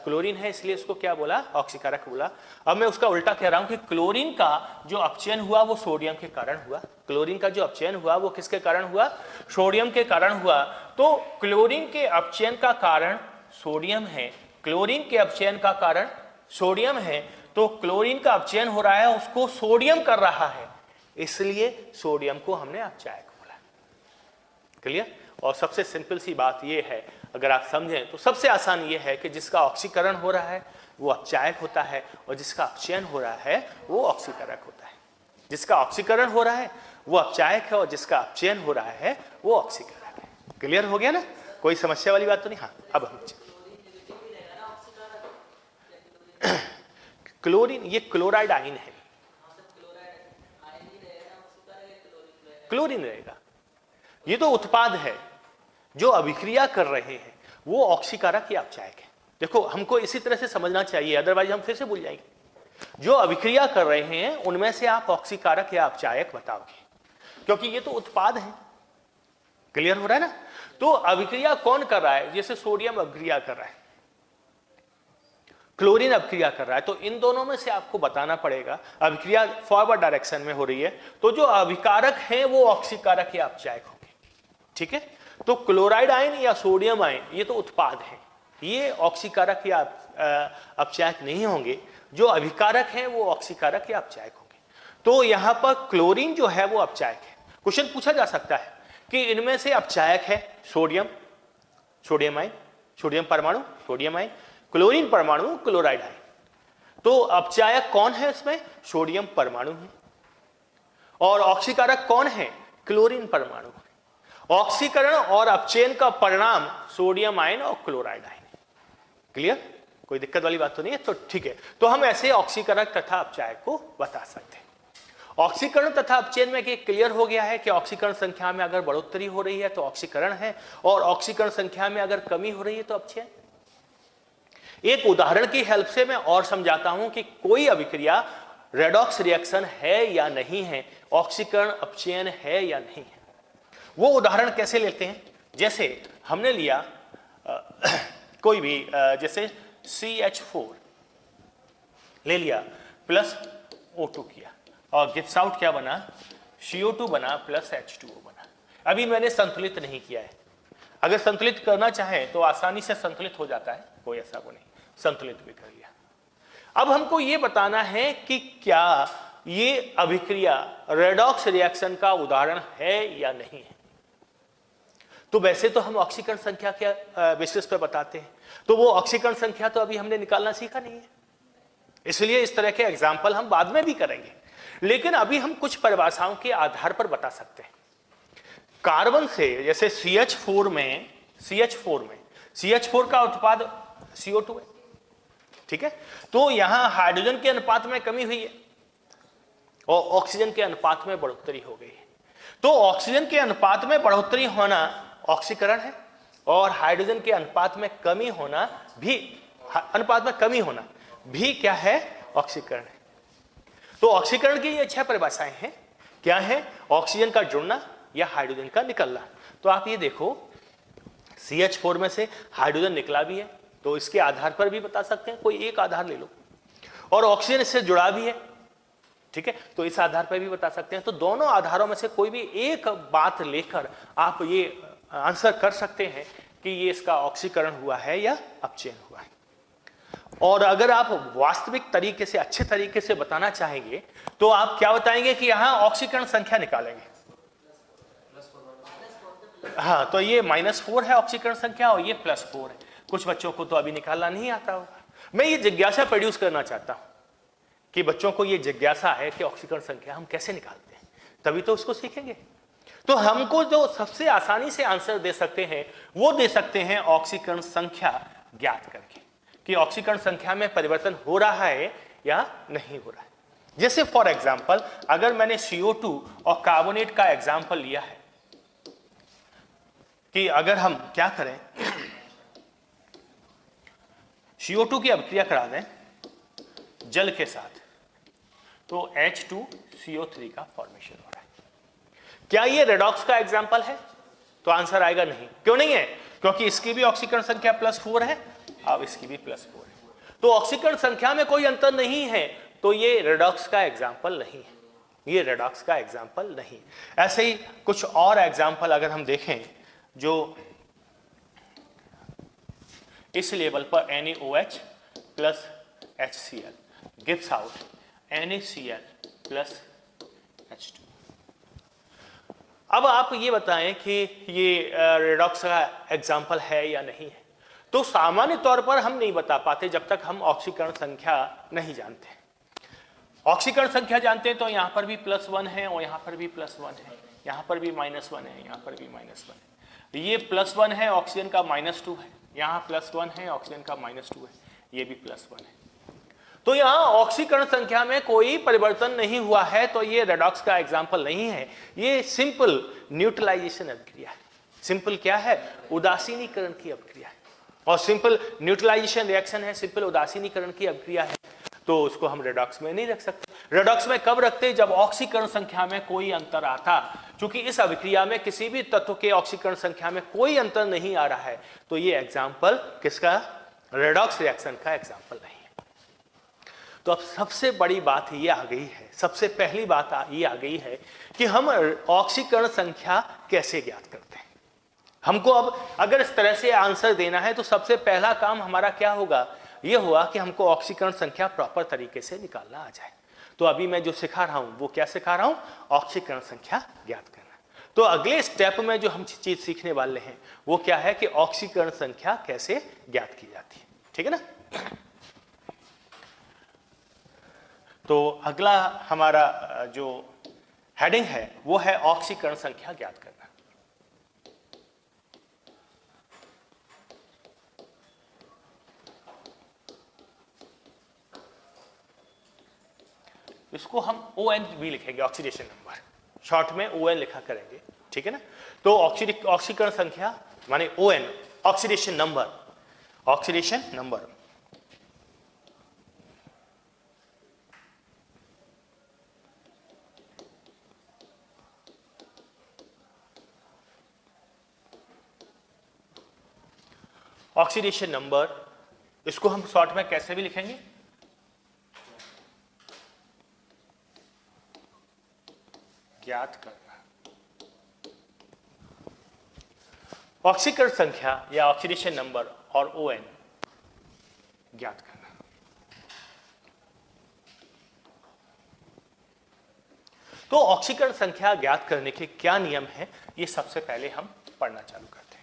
क्लोरीन है, इसलिए इसको क्या बोला? ऑक्सीकारक बोला। अब मैं उसका उल्टा कह रहा हूं कि क्लोरीन का जो अपचयन हुआ वो सोडियम के कारण हुआ। क्लोरीन का जो अपचयन हुआ वो किसके कारण हुआ? सोडियम के कारण हुआ। तो क्लोरीन के अपचयन का कारण सोडियम है, क्लोरीन के अपचयन का कारण सोडियम है। तो क्लोरीन का अपचयन हो रहा है, उसको सोडियम कर रहा है, इसलिए सोडियम को हमने अपचायक बोला। क्लियर? और सबसे सिंपल सी बात यह है, अगर आप समझें तो सबसे आसान यह है कि जिसका ऑक्सीकरण हो रहा है वो अपचायक होता है, और जिसका अपचयन हो रहा है वो ऑक्सीकारक होता है। जिसका ऑक्सीकरण हो रहा है वो अपचायक है, और जिसका अपचयन हो रहा है वो ऑक्सीकारक है। क्लियर हो गया ना? कोई समस्या वाली बात तो नहीं? हाँ, अब हम क्लोरीन, ये क्लोराइड आयन है। क्लोरीन रहेगा। ये तो उत्पाद है, जो अभिक्रिया कर रहे हैं वो ऑक्सीकारक या अपचायक है। देखो, हमको इसी तरह से समझना चाहिए, अदरवाइज हम फिर से भूल जाएंगे। जो अभिक्रिया कर रहे हैं उनमें से आप ऑक्सीकारक या अपचायक बताओगे, क्योंकि ये तो उत्पाद है। क्लियर हो रहा है ना? तो अभिक्रिया कौन कर रहा है? जैसे सोडियम अभिक्रिया कर रहा है, क्लोरीन अभिक्रिया कर रहा है, तो इन दोनों में से आपको बताना पड़ेगा। अभिक्रिया फॉरवर्ड डायरेक्शन में हो रही है, तो जो अभिकारक हैं वो ऑक्सीकारक या अपचायक होंगे। ठीक है? तो क्लोराइड आयन या सोडियम आयन ये तो उत्पाद है, ये ऑक्सीकारक या अपचायक नहीं होंगे। जो अभिकारक हैं वो ऑक्सीकारक या अपचायक होंगे। तो यहां पर क्लोरीन जो है वो अपचायक है। क्वेश्चन पूछा जा सकता है कि इनमें से अपचायक है सोडियम, सोडियम आयन, सोडियम परमाणु, सोडियम आयन, क्लोरीन परमाणु, क्लोराइड आयन। तो अपचायक कौन है इसमें? सोडियम परमाणु है। और ऑक्सीकारक कौन है? क्लोरीन परमाणु है। ऑक्सीकरण और अपचयन का परिणाम सोडियम आयन और क्लोराइड आयन। क्लियर? कोई दिक्कत वाली बात तो नहीं है? तो ठीक है, तो हम ऐसे ऑक्सीकरण तथा अपचायक को बता सकते हैं। ऑक्सीकरण तथा अपचयन में ये क्लियर हो गया है कि ऑक्सीकरण संख्या में अगर बढ़ोतरी हो रही है तो ऑक्सीकरण है, और ऑक्सीकरण संख्या में अगर कमी हो रही है तो अपचयन। एक उदाहरण की हेल्प से मैं और समझाता हूं कि कोई अभिक्रिया रेडॉक्स रिएक्शन है या नहीं है, ऑक्सीकरण अपचयन है या नहीं है। वो उदाहरण कैसे लेते हैं? जैसे हमने लिया कोई भी जैसे CH4 ले लिया प्लस O2 किया, और गिव्स आउट क्या बना? CO2 बना प्लस H2O बना। अभी मैंने संतुलित नहीं किया है। अगर संतुलित करना चाहें तो आसानी से संतुलित हो जाता है, कोई ऐसा वो नहीं, संतुलित भी कर लिया। अब हमको ये बताना है कि क्या ये अभिक्रिया रेडॉक्स रिएक्शन का उदाहरण है या नहीं है। तो वैसे तो हम ऑक्सीकरण संख्या के बेसिस पर बताते हैं, तो वो ऑक्सीकरण संख्या तो अभी हमने निकालना सीखा नहीं है, इसलिए इस तरह के एग्जाम्पल हम बाद में भी करेंगे। लेकिन अभी हम कुछ परिभाषाओं के आधार पर बता सकते हैं। कार्बन से, जैसे CH4 में CH4 का उत्पाद CO2 है। ठीक है? तो यहां हाइड्रोजन के अनुपात में कमी हुई है और ऑक्सीजन के अनुपात में बढ़ोतरी हो गई है। तो ऑक्सीजन के अनुपात में बढ़ोतरी होना ऑक्सीकरण है, और हाइड्रोजन के अनुपात में कमी होना भी, अनुपात में कमी होना भी क्या है, ऑक्सीकरण है। तो ऑक्सीकरण की ये 6 परिभाषाएं हैं। क्या है, ऑक्सीजन का जुड़ना या हाइड्रोजन का निकलना। तो आप ये देखो CH4 में से हाइड्रोजन निकला भी है, तो इसके आधार पर भी बता सकते हैं, कोई एक आधार ले लो, और ऑक्सीजन इससे जुड़ा भी है, ठीक है, तो इस आधार पर भी बता सकते हैं। तो दोनों आधारों में से कोई भी एक बात लेकर आप ये आंसर कर सकते हैं कि ये इसका ऑक्सीकरण हुआ है या अपचयन हुआ है। और अगर आप वास्तविक तरीके से, अच्छे तरीके से बताना चाहेंगे तो आप क्या बताएंगे कि यहां ऑक्सीकरण संख्या निकालेंगे। हाँ, तो ये -4 है ऑक्सीकरण संख्या और ये +4 है। कुछ बच्चों को तो अभी निकालना नहीं आता होगा। मैं ये जिज्ञासा प्रोड्यूस करना चाहता हूं कि बच्चों को ये जिज्ञासा है कि ऑक्सीकरण संख्या हम कैसे निकालते हैं, तभी तो उसको सीखेंगे। तो हमको जो सबसे आसानी से आंसर दे सकते हैं वो दे सकते हैं ऑक्सीकरण संख्या ज्ञात करके, कि ऑक्सीकरण संख्या में परिवर्तन हो रहा है या नहीं हो रहा है। जैसे फॉर एग्जांपल अगर मैंने CO2 और कार्बोनेट का एग्जांपल लिया है कि अगर हम क्या करें, CO2 की अभिक्रिया करा दें जल के साथ, तो H2CO3 का फॉर्मेशन हो रहा है। क्या ये रेडॉक्स का एग्जांपल है? तो आंसर आएगा नहीं। क्यों नहीं है? क्योंकि इसकी भी ऑक्सीकरण संख्या +4 है, अब इसकी भी +4 है, तो ऑक्सीकरण संख्या में कोई अंतर नहीं है, तो ये रेडॉक्स का एग्जांपल नहीं है, ये रेडॉक्स का एग्जांपल नहीं। ऐसे ही कुछ और एग्जांपल अगर हम देखें जो इस लेवल पर NaOH plus HCl gives out NaCl plus H2। अब आप ये बताएं कि ये रेडॉक्स का एग्जाम्पल है या नहीं है। तो सामान्य तौर पर हम नहीं बता पाते जब तक हम ऑक्सीकरण संख्या नहीं जानते। ऑक्सीकरण संख्या जानते हैं तो यहां पर भी +1 है और यहां पर भी +1 है, यहां पर भी -1 है, यहां पर भी -1 है। ये +1 है, ऑक्सीजन का -2 है, यहां +1 है, ऑक्सीजन का -2 है, ये भी +1 है। तो यहां ऑक्सीकरण संख्या में कोई परिवर्तन नहीं हुआ है, तो ये रेडॉक्स का एग्जाम्पल नहीं है, ये सिंपल न्यूट्रलाइजेशन अभिक्रिया है। सिंपल क्या है? उदासीनीकरण की अभिक्रिया है, और सिंपल न्यूट्रलाइजेशन रिएक्शन है, सिंपल उदासीनीकरण की अभिक्रिया है, तो उसको हम रेडॉक्स में नहीं रख सकते। रेडॉक्स में कब रखते? जब ऑक्सीकरण संख्या में कोई अंतर आता। क्योंकि इस अभिक्रिया में किसी भी तत्व के ऑक्सीकरण संख्या में कोई अंतर नहीं आ रहा है, तो ये एग्जाम्पल किसका? रेडॉक्स रिएक्शन का एग्जाम्पल नहीं है। तो अब सबसे बड़ी बात ये आ गई है, सबसे पहली बात ये आ गई है कि हम ऑक्सीकरण संख्या कैसे ज्ञात करते हैं। हमको अब अगर इस तरह से आंसर देना है तो सबसे पहला काम हमारा क्या होगा? ये हुआ कि हमको ऑक्सीकरण संख्या प्रॉपर तरीके से निकालना आ जाए। तो अभी मैं जो सिखा रहा हूं वो क्या सिखा रहा हूं? ऑक्सीकरण संख्या ज्ञात करना। तो अगले स्टेप में जो हम चीज सीखने वाले हैं वो क्या है कि ऑक्सीकरण संख्या कैसे ज्ञात की जाती है। ठीक है ना? तो अगला हमारा जो हेडिंग है वो है ऑक्सीकरण संख्या ज्ञात करना। इसको हम ON भी लिखेंगे, ऑक्सीडेशन नंबर, शॉर्ट में ON लिखा करेंगे। ठीक है ना? तो ऑक्सीकरण संख्या माने ON, oxidation number, oxidation number. Oxidation number, इसको हम शॉर्ट में कैसे भी लिखेंगे? ज्ञात करना। ऑक्सीकरण संख्या या ऑक्सीडेशन नंबर और ON ज्ञात करना। तो ऑक्सीकरण संख्या ज्ञात करने के क्या नियम हैं, ये सबसे पहले हम पढ़ना चालू करते हैं।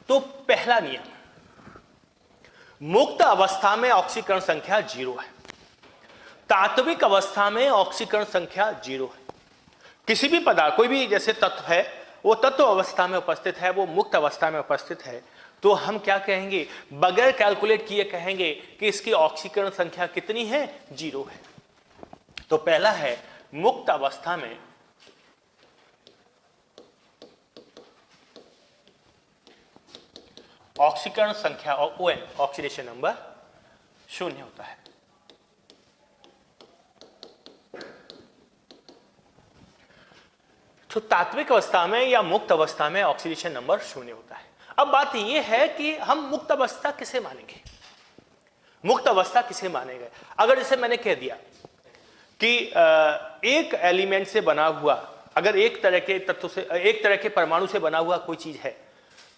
तो पहला नियम, मुक्त अवस्था में ऑक्सीकरण संख्या 0 है, तात्विक अवस्था में ऑक्सीकरण संख्या 0 है। किसी भी पदार्थ, कोई भी जैसे तत्व है, वो तत्व अवस्था में उपस्थित है, वो मुक्त अवस्था में उपस्थित है, तो हम क्या कहेंगे? बगैर कैलकुलेट किए कहेंगे कि इसकी ऑक्सीकरण संख्या कितनी है? 0 है। तो पहला है मुक्त अवस्था में ऑक्सीकरण संख्या और ON ऑक्सीडेशन नंबर 0 होता है। तो तात्विक अवस्था में या मुक्त अवस्था में ऑक्सीडेशन नंबर 0 होता है। अब बात यह है कि हम मुक्त अवस्था किसे मानेंगे, मुक्त अवस्था किसे मानेंगे। अगर जैसे मैंने कह दिया कि एक एलिमेंट से बना हुआ, अगर एक तरह के तत्व से, एक तरह के परमाणु से बना हुआ कोई चीज है,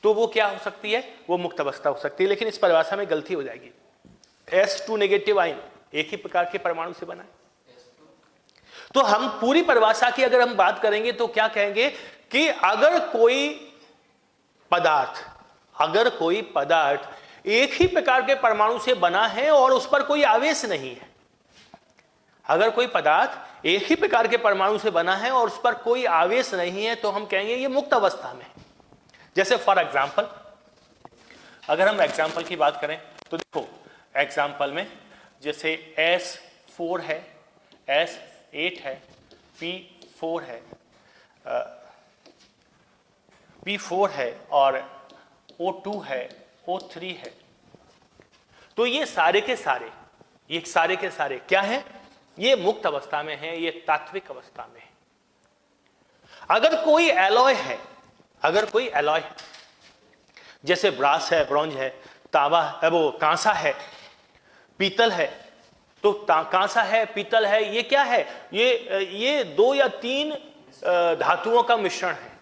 तो वो क्या हो सकती है, वो मुक्त अवस्था हो सकती है। लेकिन इस परिभाषा में गलती हो जाएगी। S2 नेगेटिव आयन एक ही प्रकार के परमाणु से बना है। तो हम पूरी परिभाषा की अगर हम बात करेंगे तो क्या कहेंगे कि अगर कोई पदार्थ एक ही प्रकार के परमाणु से बना है और उस पर कोई आवेश नहीं है, अगर कोई पदार्थ एक ही प्रकार के परमाणु से बना है और उस पर कोई आवेश नहीं है, तो हम कहेंगे ये मुक्त अवस्था में। जैसे फॉर एग्जाम्पल, अगर हम एग्जाम्पल की बात करें तो देखो एग्जाम्पल में जैसे S4 है, S8 है, P4 है, P4 है और O2 है, O3 है। तो ये सारे के सारे क्या है, ये मुक्त अवस्था में है, ये तात्विक अवस्था में है। अगर कोई एलॉय है, जैसे ब्रास है, ब्रॉन्ज है, तांबा है, वो कांसा है, पीतल है, तो कांसा है, पीतल है, ये क्या है, ये 2 या 3 धातुओं का मिश्रण है।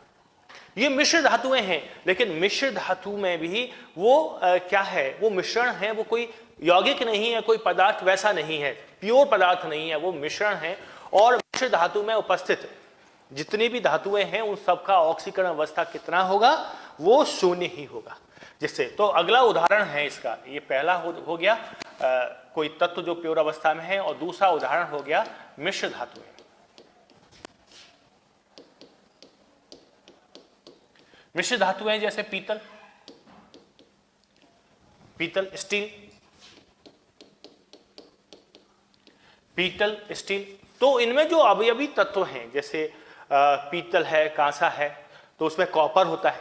ये मिश्र धातुएं हैं, लेकिन मिश्र धातु में भी वो क्या है, वो मिश्रण है, वो कोई यौगिक नहीं है, कोई पदार्थ वैसा नहीं है, प्योर पदार्थ नहीं है, वो मिश्रण है। और मिश्र धातु में उपस्थित जितनी भी धातुएं हैं उन सबका ऑक्सीकरण अवस्था कितना होगा, वो 0 ही होगा। जिससे तो अगला उदाहरण है इसका, ये पहला हो गया कोई तत्व जो प्योर अवस्था में है, और दूसरा उदाहरण हो गया मिश्र धातुएं। मिश्र धातुएं जैसे पीतल, स्टील, तो इनमें जो अवयवी तत्व हैं, जैसे पीतल है, कांसा है, तो उसमें कॉपर होता है।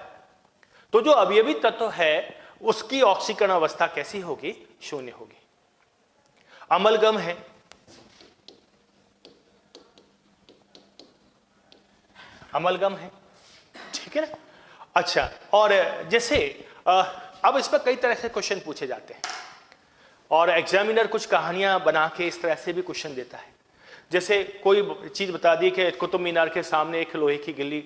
तो जो अवयवी तत्व है उसकी ऑक्सीकरण अवस्था कैसी होगी, 0 होगी। अमलगम है, ठीक है ना। अच्छा, और जैसे अब इस पर कई तरह से क्वेश्चन पूछे जाते हैं और एग्जामिनर कुछ कहानियां बना के इस तरह से भी क्वेश्चन देता है। जैसे कोई चीज बता दी कि कुतुब मीनार के सामने एक लोहे की गिल्ली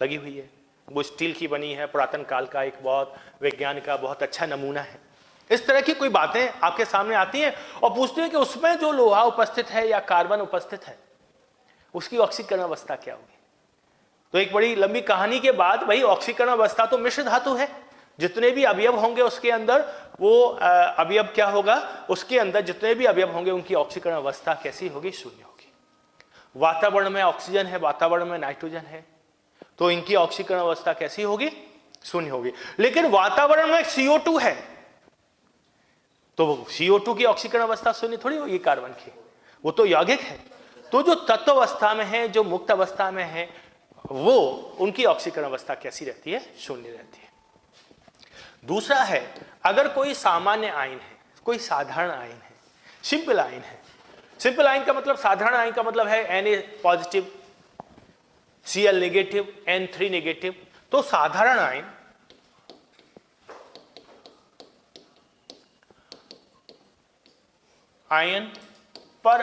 लगी हुई है, वो स्टील की बनी है, पुरातन काल का एक बहुत विज्ञान का बहुत अच्छा नमूना है। इस तरह की कोई बातें आपके सामने आती हैं और पूछते हैं कि उसमें जो लोहा उपस्थित है या कार्बन उपस्थित है उसकी ऑक्सीकरण अवस्था क्या होगी। तो एक बड़ी लंबी कहानी के बाद भाई ऑक्सीकरण अवस्था तो मिश्र धातु है, जितने भी अवयव होंगे उसके अंदर वो अवयव क्या होगा, उसके अंदर जितने भी अवयव होंगे उनकी ऑक्सीकरण अवस्था कैसी होगी, 0 होगी। वातावरण में ऑक्सीजन है, वातावरण में नाइट्रोजन है, तो इनकी ऑक्सीकरण अवस्था कैसी होगी, 0 होगी। लेकिन वातावरण में CO2 है, तो CO2 की ऑक्सीकरण अवस्था 0 थोड़ी होगी कार्बन की, वो तो यौगिक है। तो जो तत्व अवस्था में है, जो मुक्त अवस्था में है, वो उनकी ऑक्सीकरण अवस्था कैसी रहती है, 0 रहती है। दूसरा है, अगर कोई सामान्य आयन है, कोई साधारण आयन है, सिंपल आयन है। सिंपल आयन का मतलब, साधारण आयन का मतलब है Na positive, Cl negative, N3 negative. तो साधारण आयन पर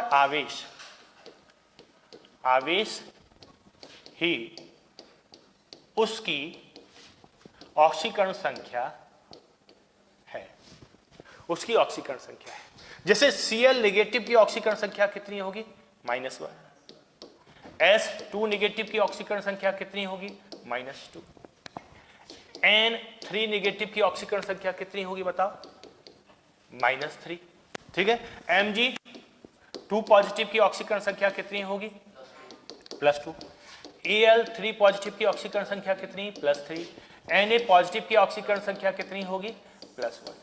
आवेश ही उसकी ऑक्सीकरण संख्या है, उसकी ऑक्सीकरण संख्या है। जैसे Cl नेगेटिव की ऑक्सीकरण संख्या कितनी होगी, -1। S2 नेगेटिव की ऑक्सीकरण संख्या कितनी होगी, -2। N3 नेगेटिव की ऑक्सीकरण संख्या कितनी होगी बताओ, -3। ठीक है। Mg2 पॉजिटिव की ऑक्सीकरण संख्या कितनी होगी, +2। Al3 पॉजिटिव की ऑक्सीकरण संख्या कितनी, +3। Na पॉजिटिव की ऑक्सीकरण संख्या कितनी होगी, +1।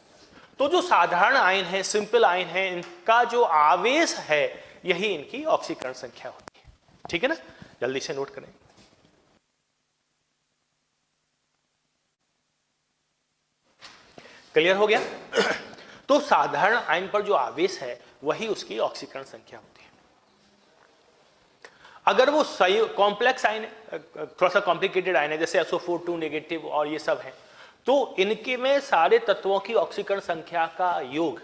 तो जो साधारण आयन है, सिंपल आयन है, इनका जो आवेश है यही इनकी ऑक्सीकरण संख्या होती है। ठीक है ना, जल्दी से नोट करें। क्लियर हो गया? तो साधारण आयन पर जो आवेश है वही उसकी ऑक्सीकरण संख्या होती है। अगर वो कॉम्प्लेक्स आयन, थोड़ा सा कॉम्प्लिकेटेड आयन है, जैसे SO4 2 नेगेटिव और ये सब है, तो इनके में सारे तत्वों की ऑक्सीकरण संख्या का योग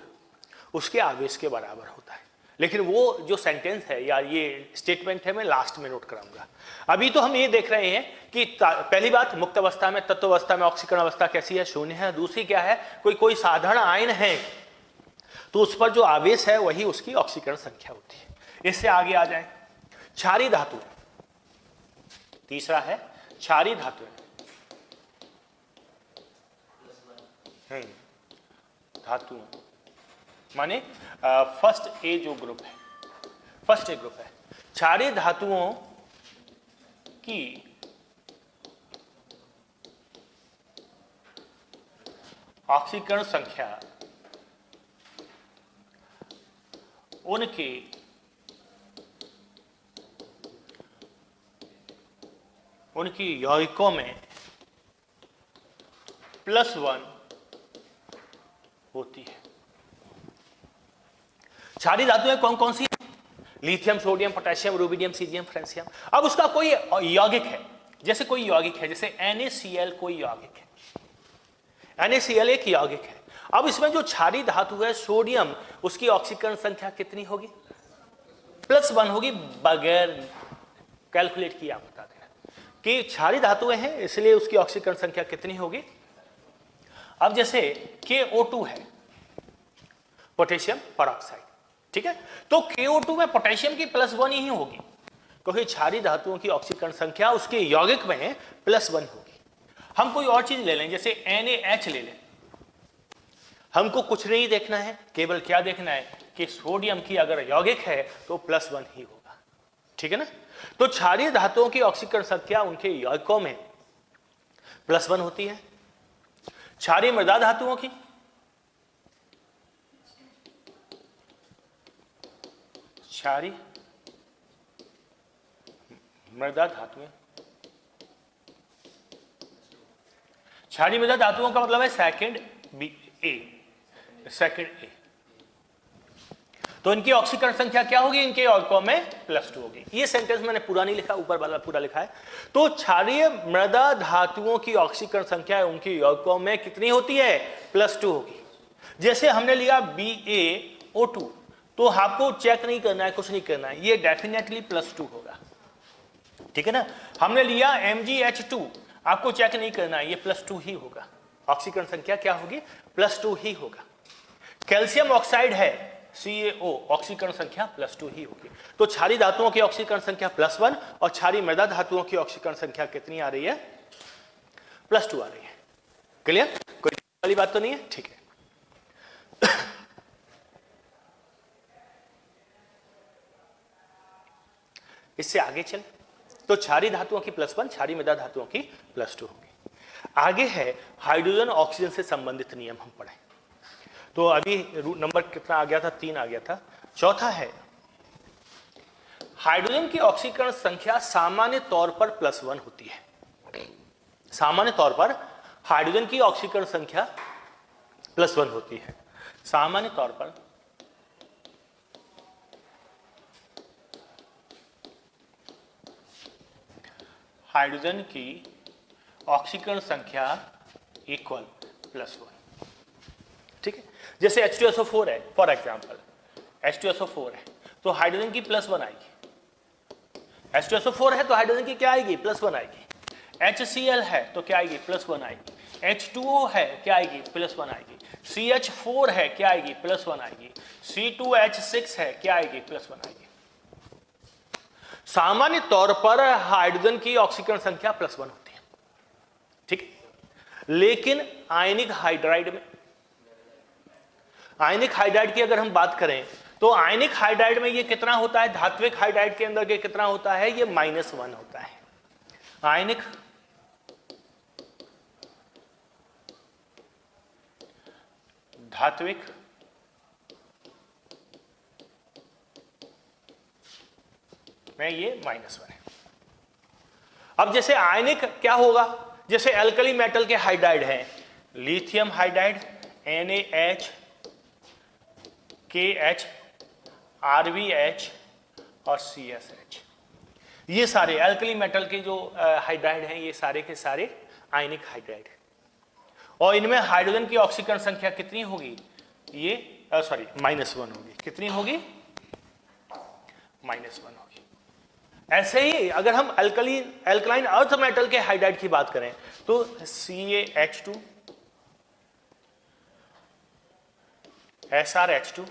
उसके आवेश के बराबर होता है। लेकिन वो जो सेंटेंस है या ये स्टेटमेंट है मैं लास्ट में नोट कराऊंगा। अभी तो हम ये देख रहे हैं कि पहली बात, मुक्त अवस्था में, तत्व अवस्था में ऑक्सीकरण अवस्था कैसी है, शून्य है। दूसरी क्या है, कोई साधारण आयन है तो उस पर जो आवेश है वही उसकी ऑक्सीकरण संख्या होती है। इससे आगे आ जाए, क्षारीय धातु। तीसरा है क्षारीय धातु। धातु माने फर्स्ट ए जो ग्रुप है, फर्स्ट ए ग्रुप है। क्षारीय धातुओं की ऑक्सीकरण संख्या उनकी यौगिकों में +1 होती है। क्षारीय धातुएं कौन कौन सी? Lithium, sodium, potassium, rubidium, caesium, francium. अब उसका कोई यौगिक है, जैसे कोई यौगिक है, जैसे NaCl कोई यौगिक है, NaCl एक यौगिक है। अब इसमें जो क्षारीय धातु है सोडियम, उसकी ऑक्सीकरण संख्या कितनी होगी? +1 होगी, बगैर कैलकुलेट किए आप बता देना कि क्षारीय धातुएं हैं इसलिए उसकी ऑक्सीकरण संख्या कितनी होगी। अब जैसे KO2 है, पोटेशियम परऑक्साइड, ठीक है, तो KO2 में पोटेशियम की +1 ही होगी, क्योंकि क्षारीय धातुओं की ऑक्सीकरण संख्या उसके यौगिक में +1 होगी। हम कोई और चीज ले लें, जैसे NaH ले लें, हमको कुछ नहीं देखना है, केवल क्या देखना है कि सोडियम की अगर यौगिक है तो +1 ही होगा, ठीक है ना। तो क्षारीय धातुओं की ऑक्सीकरण संख्या उनके यौगिकों में +1 होती है। क्षारीय मृदा धातुओं की क्षारीय मृदा धातुएं, क्षारीय मृदा धातुओं का मतलब है सेकंड ए। तो इनकी ऑक्सीकरण संख्या क्या होगी? इनके यौगिकों में +2 होगी। ये सेंटेंस मैंने पूरा नहीं लिखा, ऊपर वाला पूरा लिखा है। तो क्षारीय मृदा धातुओं की ऑक्सीकरण संख्या उनके यौगिकों में कितनी होती है? +2 होगी। जैसे हमने लिया BaO2, तो आपको चेक नहीं करना है, कुछ नहीं करना है, ये डेफिनेटली +2 होगा, ठीक है ना। हमने लिया MgH2, आपको चेक नहीं करना है, ये +2 ही होगा। ऑक्सीकरण संख्या क्या होगी? +2 ही होगा। कैल्शियम ऑक्साइड है CaO, ऑक्सीकरण संख्या +2 ही होगी। तो क्षारीय धातुओं की ऑक्सीकरण संख्या +1 और क्षारीय मृदा धातुओं की ऑक्सीकरण संख्या कितनी आ रही है? +2 आ रही है। क्लियर? कोई वाली बात तो नहीं है? ठीक है। इससे आगे चल, तो क्षारीय धातुओं की +1, क्षारीय मृदा धातुओं की +2 होगी। आगे है हाइड्रोजन ऑक्सीजन से संबंधित नियम हम पढ़े। तो अभी नंबर कितना आ गया था? 3 आ गया था। चौथा है हाइड्रोजन की ऑक्सीकरण संख्या सामान्य तौर पर +1 होती है। सामान्य तौर पर हाइड्रोजन की ऑक्सीकरण संख्या +1 होती है। सामान्य तौर पर हाइड्रोजन की ऑक्सीकरण संख्या इक्वल +1, ठीक है। जैसे H2SO4 है, फॉर एग्जाम्पल H2SO4 है तो हाइड्रोजन की +1 आएगी। H2SO4 है तो हाइड्रोजन की क्या आएगी? +1 आएगी। HCl है तो क्या आएगी? +1 आएगी। H2O है क्या आएगी? +1 आएगी। CH4 है क्या आएगी? +1 आएगी। C2H6 है क्या आएगी? +1 आएगी। सामान्य तौर पर हाइड्रोजन की ऑक्सीकरण संख्या +1 होती है, ठीक है। लेकिन आयनिक हाइड्राइड में, आयनिक हाइड्राइड की अगर हम बात करें तो आयनिक हाइड्राइड में ये कितना होता है? धात्विक हाइड्राइड के अंदर ये कितना होता है? ये -1 होता है। आयनिक धात्विक में ये -1 है। अब जैसे आयनिक क्या होगा? जैसे एल्कली मेटल के हाइड्राइड हैं, lithium hydride, NaH, KH, RBH और CSH, ये सारे अल्कली मेटल के जो हाइड्राइड हैं, ये सारे के सारे आयनिक हाइड्राइड हैं। और इनमें हाइड्रोजन की ऑक्सीकरण संख्या कितनी होगी? ये सॉरी -1 होगी। कितनी होगी? -1 होगी। ऐसे ही अगर हम अल्कलाइन अर्थ मेटल के हाइड्राइड की बात करें तो CaH2, SrH2,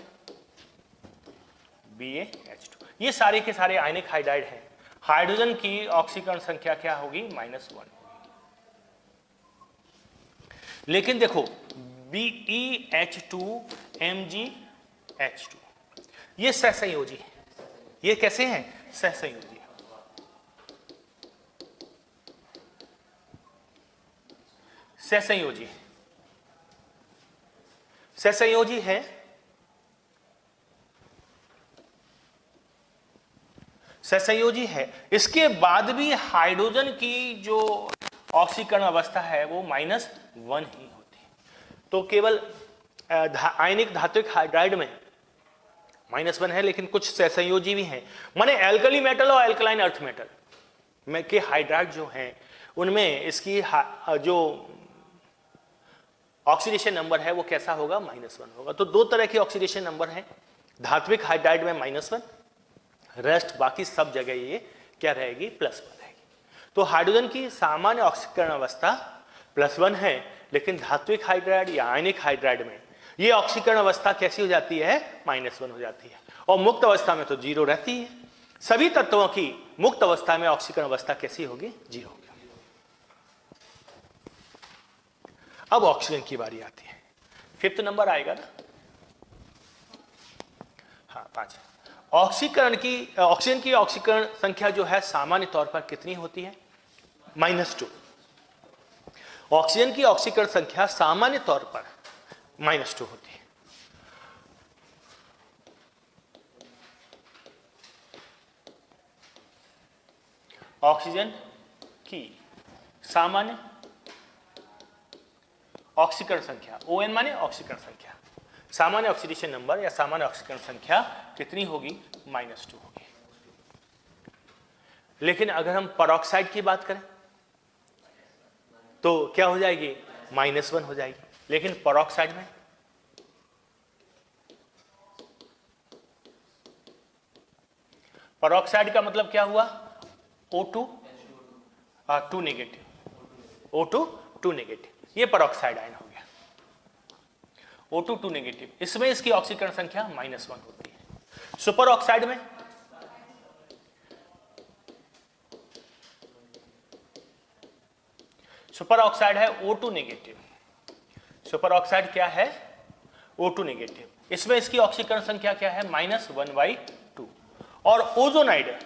BaH2, ये सारे के सारे आयनिक हाइड्राइड हैं। हाइड्रोजन की ऑक्सीकरण संख्या क्या होगी? -1। लेकिन देखो BeH2, MgH2, ये सहसंयोजी है। ये कैसे हैं? सहसंयोजी। सहसंयोजी सहसंयोजी है। सहसंयोजी है। इसके बाद भी हाइड्रोजन की जो ऑक्सीकरण अवस्था है वो -1 ही होती है। तो केवल आयनिक धात्विक हाइड्राइड में -1 है, लेकिन कुछ सहसंयोजी भी हैं। माने एल्कली मेटल और एल्कलाइन अर्थ मेटल में के हाइड्राइड जो हैं उनमें इसकी जो ऑक्सीडेशन नंबर है वो कैसा होगा? -1 होगा। तो दो तरह के ऑक्सीडेशन नंबर हैं। धात्विक हाइड्राइड में -1, रेस्ट बाकी सब जगह ये क्या रहेगी? +1 रहेगी। तो हाइड्रोजन की सामान्य ऑक्सीकरण अवस्था +1 है, लेकिन धात्विक हाइड्राइड या आयनिक हाइड्राइड में ये ऑक्सीकरण अवस्था कैसी हो जाती है? -1 हो जाती है। और मुक्त अवस्था में तो 0 रहती है। सभी तत्वों की मुक्त अवस्था में ऑक्सीकरण अवस्था कैसी होगी? 0 होगी। अब ऑक्सीजन की बारी आती है। 5th नंबर आएगा ना? हाँ, 5। ऑक्सीकरण की ऑक्सीजन की ऑक्सीकरण संख्या जो है सामान्य तौर पर कितनी होती है? -2। ऑक्सीजन की ऑक्सीकरण संख्या सामान्य तौर पर -2 होती है। ऑक्सीजन की सामान्य ऑक्सीकरण संख्या, ON माने ऑक्सीकरण संख्या, सामान्य ऑक्सीडेशन नंबर या सामान्य ऑक्सीकरण संख्या कितनी होगी? -2 होगी। लेकिन अगर हम परऑक्साइड की बात करें तो क्या हो जाएगी? -1 हो जाएगी। लेकिन परऑक्साइड में परऑक्साइड का मतलब क्या हुआ? O2 2 नेगेटिव, O2 2 नेगेटिव, ये परऑक्साइड आयन हो गया। O2 2 नेगेटिव, इसमें इसकी ऑक्सीकरण संख्या -1 होती है। सुपर ऑक्साइड में सुपर ऑक्साइड है O2 नेगेटिव। सुपर ऑक्साइड क्या है? O2 negative. इसमें इसकी ऑक्सीकरण संख्या क्या है? -1/2। और ओजोनाइड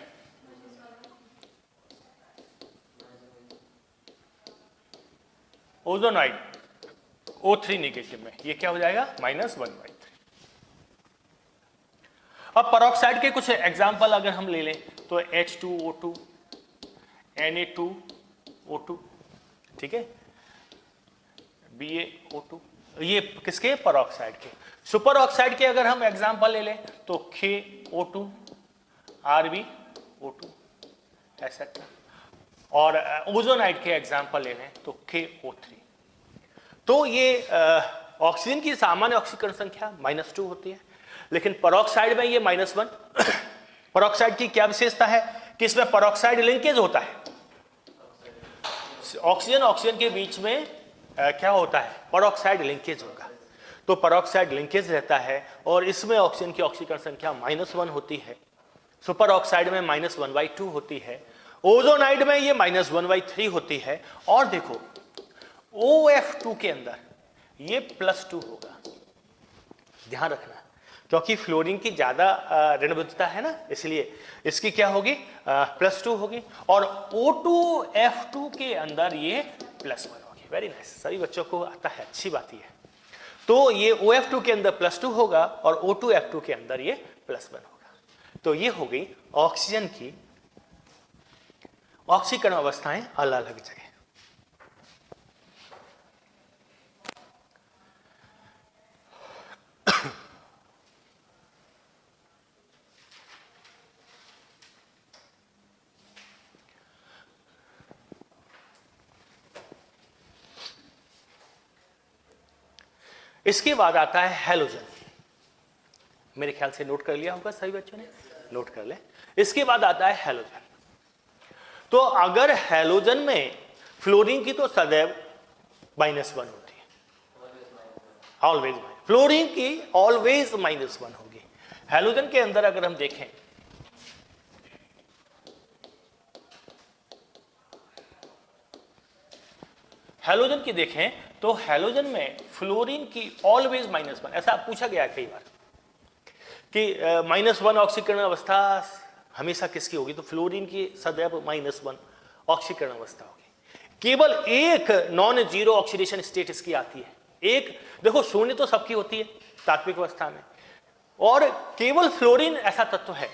ओजोनाइड O3 नेगेटिव में ये क्या हो जाएगा? -1/3। अब परऑक्साइड के कुछ एग्जाम्पल अगर हम ले लें तो H2O2, Na2O2, ठीक है, BaO2, ये किसके? परऑक्साइड के। सुपर ऑक्साइड के अगर हम एग्जाम्पल ले लें तो KO2, RbO2 एक्सेट्रा। और ओजोनाइड के एग्जाम्पल ले लें तो KO3। तो ये ऑक्सीजन की सामान्य ऑक्सीकरण संख्या -2 होती है, लेकिन परऑक्साइड में ये -1। परऑक्साइड की क्या विशेषता है? कि इसमें परऑक्साइड लिंकेज होता है। ऑक्सीजन ऑक्सीजन के बीच में क्या होता है? परऑक्साइड लिंकेज होगा। तो परऑक्साइड लिंकेज रहता है और इसमें ऑक्सीजन की ऑक्सीकरण संख्या -1 होती है। सुपर ऑक्साइड में -1/2 होती है। ओजोनाइड में ये -1/3 होती है। और देखो OF2 के अंदर ये +2 होगा, ध्यान रखना, क्योंकि फ्लोरीन की ज्यादा ऋणात्मकता है ना, इसलिए इसकी क्या होगी? +2 होगी। और O2F2 के अंदर ये +1 होगी। वेरी नाइस, सभी बच्चों को आता है, अच्छी बात ही है। तो ये OF2 के अंदर +2 होगा और O2F2 के अंदर ये +1 होगा। तो ये हो गई ऑक्सीजन की ऑक्सीकरण अवस्थाएं अलग अलग जगह। इसके बाद आता है हैलोजन। मेरे ख्याल से नोट कर लिया होगा सभी बच्चों ने, नोट कर ले। इसके बाद आता है हैलोजन। तो अगर हैलोजन में फ्लोरीन की तो सदैव -1 होती है, ऑलवेज। फ्लोरीन की ऑलवेज -1 होगी। हैलोजन के अंदर अगर हम देखें, हैलोजन की देखें तो हैलोजन में फ्लोरीन की ऑलवेज -1, ऐसा पूछा गया कई बार कि -1 ऑक्सीकरण अवस्था हमेशा किसकी होगी, तो फ्लोरीन की सदैव -1 ऑक्सीकरण अवस्था होगी। केवल एक नॉन जीरो ऑक्सीडेशन स्टेट इसकी आती है। एक देखो, शून्य तो सबकी होती है तात्विक अवस्था में, और केवल फ्लोरीन ऐसा तत्व है,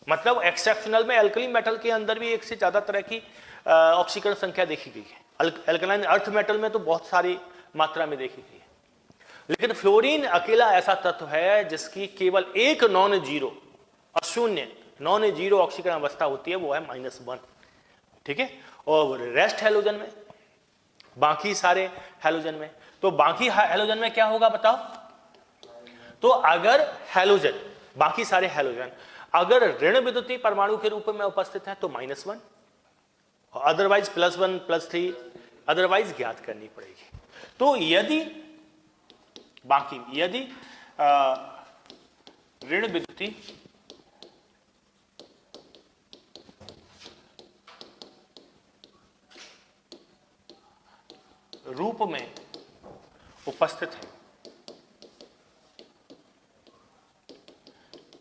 मतलब एक्सेप्शनल में एल्कली मेटल के अंदर भी एक से ज्यादा तरह की ऑक्सीकरण संख्या देखी गई है। अल्कलाइन अर्थ मेटल में तो बहुत सारी मात्रा में देखी गई है, लेकिन फ्लोरीन अकेला ऐसा तत्व है जिसकी केवल एक नॉन जीरो अशून्य नॉन जीरो ऑक्सीकरण अवस्था होती है, वो है -1। ठीक है, और रेस्ट हैलोजन में, बाकी सारे हैलोजन में, तो बाकी हैलोजन में क्या होगा बताओ। तो अगर हैलोजन, बाकी सारे हैलोजन अगर ऋण विद्युतीय परमाणु के रूप में उपस्थित है तो -1, अदरवाइज +1 +3, अदरवाइज ज्ञात करनी पड़ेगी। तो यदि ऋण विद्युतीय रूप में उपस्थित है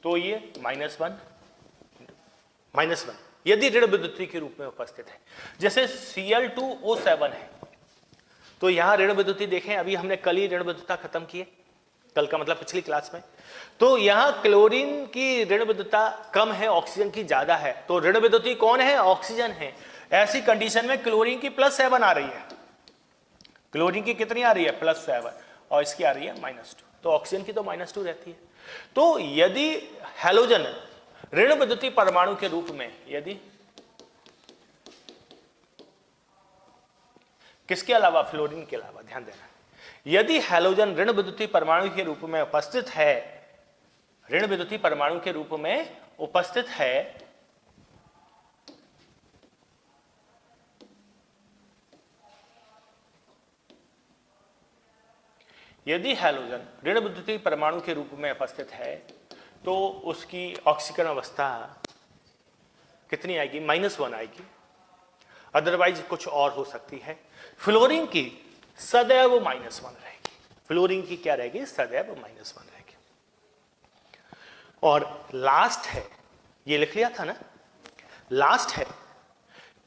तो ये -1 यदि ऋण विद्युतीय के रूप में उपस्थित है, जैसे Cl2O7 है, तो यहां ऋण विद्युतीय देखें, अभी हमने कल ही ऋण विद्युतता खत्म की है, कल का मतलब पिछली क्लास में। तो यहां क्लोरीन की ऋण विद्युतता कम है, ऑक्सीजन की ज्यादा है, तो ऋण विद्युतीय कौन है, ऑक्सीजन है। ऐसी कंडीशन में क्लोरीन की +7 आ रही है, क्लोरीन की कितनी आ रही है, +7, और इसकी आ रही है -2, तो ऑक्सीजन की तो -2 रहती है। तो यदि हैलोजन ऋण विद्युतीय परमाणु के रूप में, यदि किसके अलावा, फ्लोरीन के अलावा, ध्यान देना, यदि हैलोजन ऋण विद्युतीय परमाणु के रूप में उपस्थित है, ऋण विद्युतीय परमाणु के रूप में उपस्थित है, यदि हैलोजन ऋण विद्युतीय परमाणु के रूप में उपस्थित है तो उसकी ऑक्सीकरण अवस्था कितनी आएगी, -1 आएगी, अदरवाइज कुछ और हो सकती है। फ्लोरीन की सदैव -1 रहेगी, फ्लोरीन की क्या रहेगी, सदैव -1 रहेगी। और लास्ट है, ये लिख लिया था ना, लास्ट है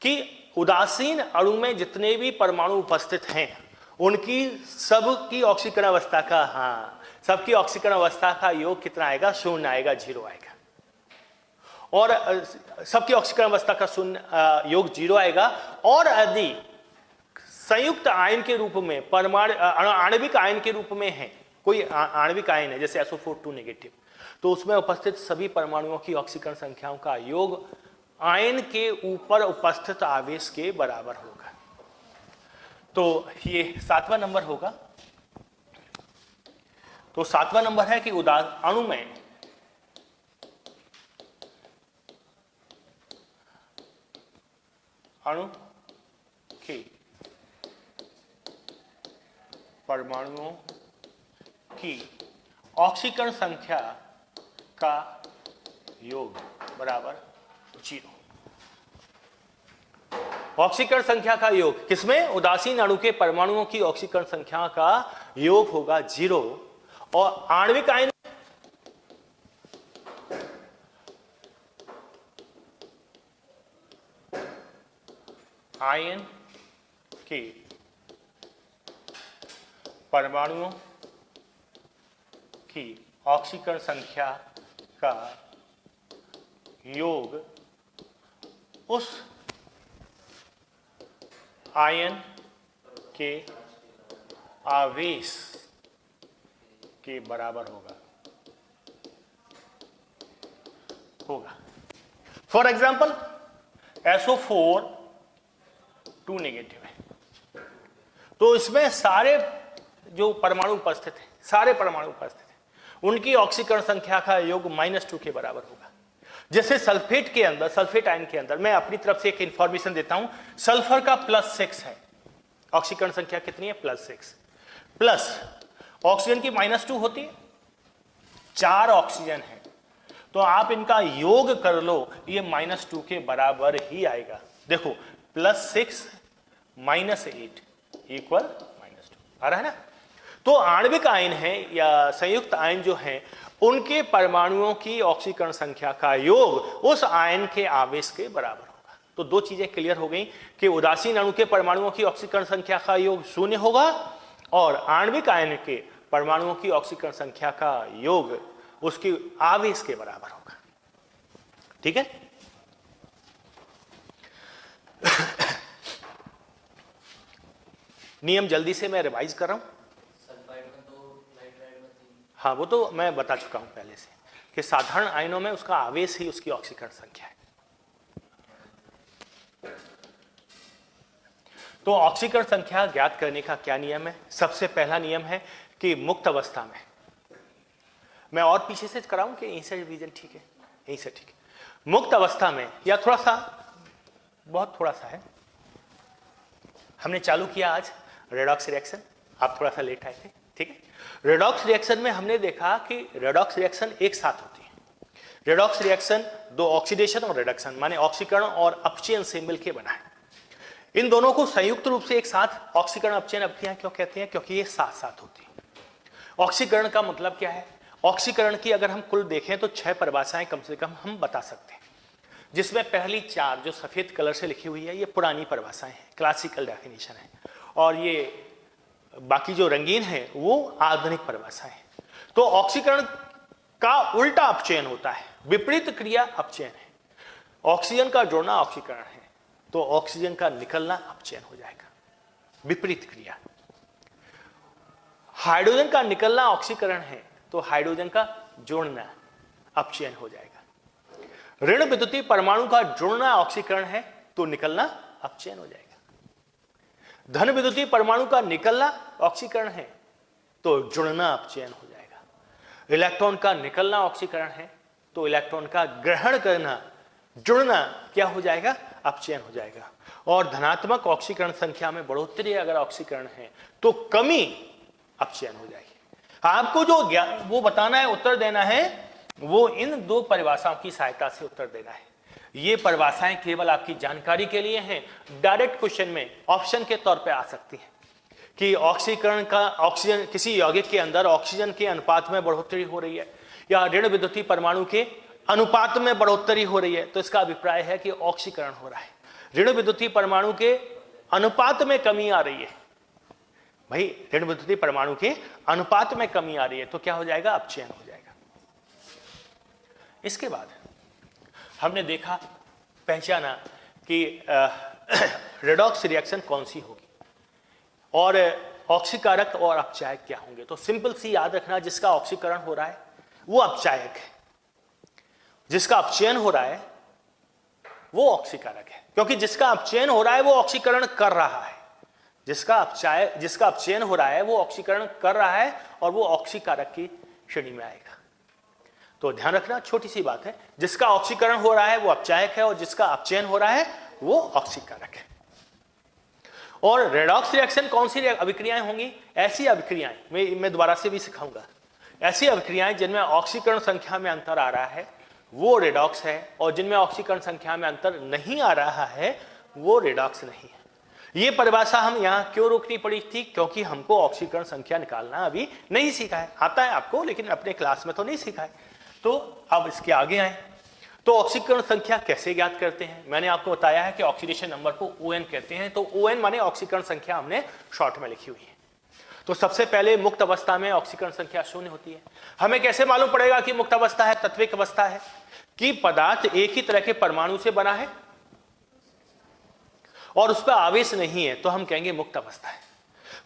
कि उदासीन अणु में जितने भी परमाणु उपस्थित हैं उनकी सबकी ऑक्सीकरण अवस्था का, सबकी ऑक्सीकरण अवस्था का योग कितना आएगा, 0 आएगा, 0 आएगा। और सबकी ऑक्सीकरण अवस्था का योग 0 आएगा। और यदि संयुक्त आयन के रूप में, परमाणु आणविक आयन के रूप में है, कोई आणविक आयन है जैसे SO4 नेगेटिव, तो उसमें उपस्थित सभी परमाणुओं की ऑक्सीकरण संख्याओं का योग आयन के ऊपर उपस्थित आवेश के बराबर होगा। तो ये 7वां नंबर होगा। तो 7वां नंबर है कि अणु में अणु की परमाणुओं की ऑक्सीकरण संख्या का योग बराबर 0। ऑक्सीकरण संख्या का योग किसमें, उदासीन अणु के परमाणुओं की ऑक्सीकरण संख्या का योग होगा 0। और आणविक आयन के परमाणुओं की ऑक्सीकरण संख्या का योग उस आयन के आवेश के बराबर होगा। फॉर एग्जाम्पल SO4 नेगेटिव है, तो इसमें सारे जो परमाणु उपस्थित है, सारे परमाणु उपस्थित है, उनकी ऑक्सीकरण संख्या का योग -2 के बराबर होगा। जैसे सल्फेट के अंदर, सल्फेट आयन के अंदर, मैं अपनी तरफ से एक इंफॉर्मेशन देता हूं, सल्फर का +6 है, ऑक्सीकरण संख्या कितनी है? +6, प्लस ऑक्सीजन की -2 होती है, 4 ऑक्सीजन है, तो आप इनका योग कर लो, ये -2 के बराबर ही आएगा। देखो +6 -8 इक्वल -2 आ रहा है ना। तो आणविक आयन है या संयुक्त आयन जो है, उनके परमाणुओं की ऑक्सीकरण संख्या का योग उस आयन के आवेश के बराबर होगा। तो दो चीजें क्लियर हो गई कि उदासीन अणु के परमाणुओं की ऑक्सीकरण संख्या का योग 0 होगा और आणविक आयन के परमाणुओं की ऑक्सीकरण संख्या का योग उसकी आवेश के बराबर होगा। ठीक है। नियम जल्दी से मैं रिवाइज कर रहा हूं। हाँ, वो तो मैं बता चुका हूं पहले से कि साधारण आयनों में उसका आवेश ही उसकी ऑक्सीकरण संख्या है। तो ऑक्सीकरण संख्या ज्ञात करने का क्या नियम है? सबसे पहला नियम है कि मुक्त अवस्था में, मैं और पीछे से कराऊं कि यहीं से रिवीजन ठीक है? यहीं से ठीक है। मुक्त अवस्था में, या थोड़ा सा, बहुत थोड़ा सा है, हमने चालू किया आज रेडॉक्स रिएक्शन, आप थोड़ा सा लेट आए थे। ठीक है। रेडॉक्स रिएक्शन में हमने देखा कि रेडॉक्स रिएक्शन एक साथ होती है। रेडॉक्स रिएक्शन दो ऑक्सीडेशन और रिडक्शन माने ऑक्सीकरण और अपचयन से मिलकर बना है। इन दोनों को संयुक्त रूप से एक साथ ऑक्सीकरण अपचयन अभिक्रिया क्यों कहते हैं? क्योंकि ये साथ साथ होती है। ऑक्सीकरण का मतलब क्या है? ऑक्सीकरण की अगर हम कुल देखें तो 6 परिभाषाएं कम से कम हम बता सकते हैं, जिसमें पहली 4 जो सफेद कलर से लिखी हुई है ये पुरानी परिभाषाएं हैं, क्लासिकल डेफिनेशन है, और ये बाकी जो रंगीन है वो आधुनिक परिभाषाएं हैं। तो ऑक्सीकरण का उल्टा अपचयन होता है, विपरीत क्रिया अपचयन है। ऑक्सीजन का जुड़ना ऑक्सीकरण है तो ऑक्सीजन का निकलना अपचयन हो जाएगा, विपरीत क्रिया। हाइड्रोजन का निकलना ऑक्सीकरण है तो हाइड्रोजन का जुड़ना अपचयन हो जाएगा। ऋण विद्युतीय परमाणु का जुड़ना ऑक्सीकरण है तो निकलना अपचयन हो जाएगा। धन विद्युतीय परमाणु का निकलना ऑक्सीकरण है तो जुड़ना अपचयन हो जाएगा। इलेक्ट्रॉन का निकलना ऑक्सीकरण है तो इलेक्ट्रॉन का ग्रहण करना, जुड़ना क्या हो जाएगा? अपचयन हो जाएगा। और धनात्मक ऑक्सीकरण संख्या में बढ़ोतरी अगर ऑक्सीकरण है तो कमी अपचयन हो जाएगी। आपको जो वो बताना है, उत्तर देना है, वो इन दो परिभाषाओं की सहायता से उत्तर देना है। ये परिभाषाएं केवल आपकी जानकारी के लिए हैं, डायरेक्ट क्वेश्चन में ऑप्शन के तौर पे आ सकती हैं कि ऑक्सीकरण का, ऑक्सीजन किसी यौगिक के अंदर ऑक्सीजन के अनुपात में बढ़ोतरी हो रही है या ऋण विद्युतीय परमाणु के अनुपात में बढ़ोतरी हो रही है, तो इसका अभिप्राय है कि ऑक्सीकरण हो रहा है। ऋण विद्युतीय परमाणु के अनुपात में कमी आ रही है, भाई ऋण विद्युतीय परमाणु के अनुपात में कमी आ रही है तो क्या हो जाएगा? अपचयन हो जाएगा। इसके बाद हमने देखा, पहचाना कि रेडॉक्स रिएक्शन कौन सी होगी और ऑक्सीकारक और अपचायक क्या होंगे। तो सिंपल सी याद रखना, जिसका ऑक्सीकरण हो रहा है वो अपचायक है, जिसका अपचयन हो रहा है वो ऑक्सीकारक है, क्योंकि जिसका अपचयन हो रहा है वो ऑक्सीकरण कर रहा है। जिसका अपचयन हो रहा है वो ऑक्सीकरण कर रहा है और वो ऑक्सीकारक की श्रेणी में आएगा। तो ध्यान रखना, छोटी सी बात है, जिसका ऑक्सीकरण हो रहा है वो अपचायक है और जिसका अपचयन हो रहा है वो ऑक्सीकारक है। और रेडॉक्स रिएक्शन कौन सी अभिक्रियाएं होंगी? ऐसी अभिक्रियाएं, मैं दोबारा से भी सिखाऊंगा, ऐसी अभिक्रियाएं जिनमें ऑक्सीकरण संख्या में अंतर आ रहा है वो रेडॉक्स है, और जिनमें ऑक्सीकरण संख्या में अंतर नहीं आ रहा है वो रेडॉक्स नहीं है। ये परिभाषा हम यहां क्यों रोकनी पड़ी थी? क्योंकि हमको ऑक्सीकरण संख्या निकालना अभी नहीं सीखा है। आता है आपको, लेकिन अपने क्लास में तो नहीं सीखा है। तो अब इसके आगे आए तो ऑक्सीकरण संख्या कैसे ज्ञात करते हैं? मैंने आपको बताया है कि ऑक्सीडेशन नंबर को ON कहते हैं। तो ON माने ऑक्सीकरण संख्या हमने शॉर्ट में लिखी हुई है। तो सबसे पहले मुक्त अवस्था में ऑक्सीकरण संख्या 0 होती है। हमें कैसे मालूम पड़ेगा कि मुक्त अवस्था है, तत्विक अवस्था है? कि पदार्थ एक ही तरह के परमाणु से बना है और उस पर आवेश नहीं है तो हम कहेंगे मुक्त अवस्था है।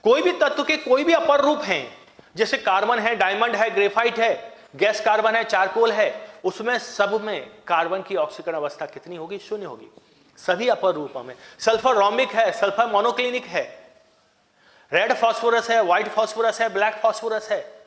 कोई भी तत्व के कोई भी अपर रूप हैं, जैसे कार्बन है, डायमंड है, ग्रेफाइट है, गैस कार्बन है, चारकोल है, उसमें सब में कार्बन की ऑक्सीकरण अवस्था कितनी होगी? 0 होगी, सभी अपर रूपों में। सल्फर रोमिक है, सल्फर मोनोक्लिनिक है, रेड फास्फोरस है, व्हाइट फास्फोरस है, ब्लैक फास्फोरस है,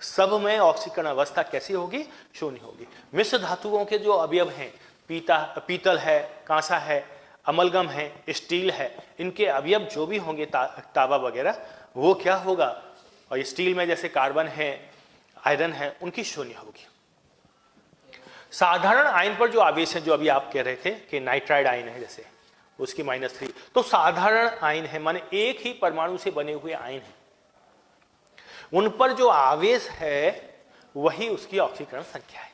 सब में ऑक्सीकरण अवस्था कैसी होगी? शून्य होगी। मिश्र धातुओं के जो अवयव हैं, पीतल है, कांसा है, अमलगम है, स्टील है, इनके अवयव जो भी होंगे तांबा वगैरह, वो क्या होगा? और स्टील में जैसे कार्बन है, आयरन है, उनकी शून्य होगी। साधारण आयन पर जो आवेश है, जो अभी आप कह रहे थे कि नाइट्राइड आयन है जैसे, उसकी -3, तो साधारण आयन है, माने एक ही परमाणु से बने हुए आयन है, उन पर जो आवेश है वही उसकी ऑक्सीकरण संख्या है।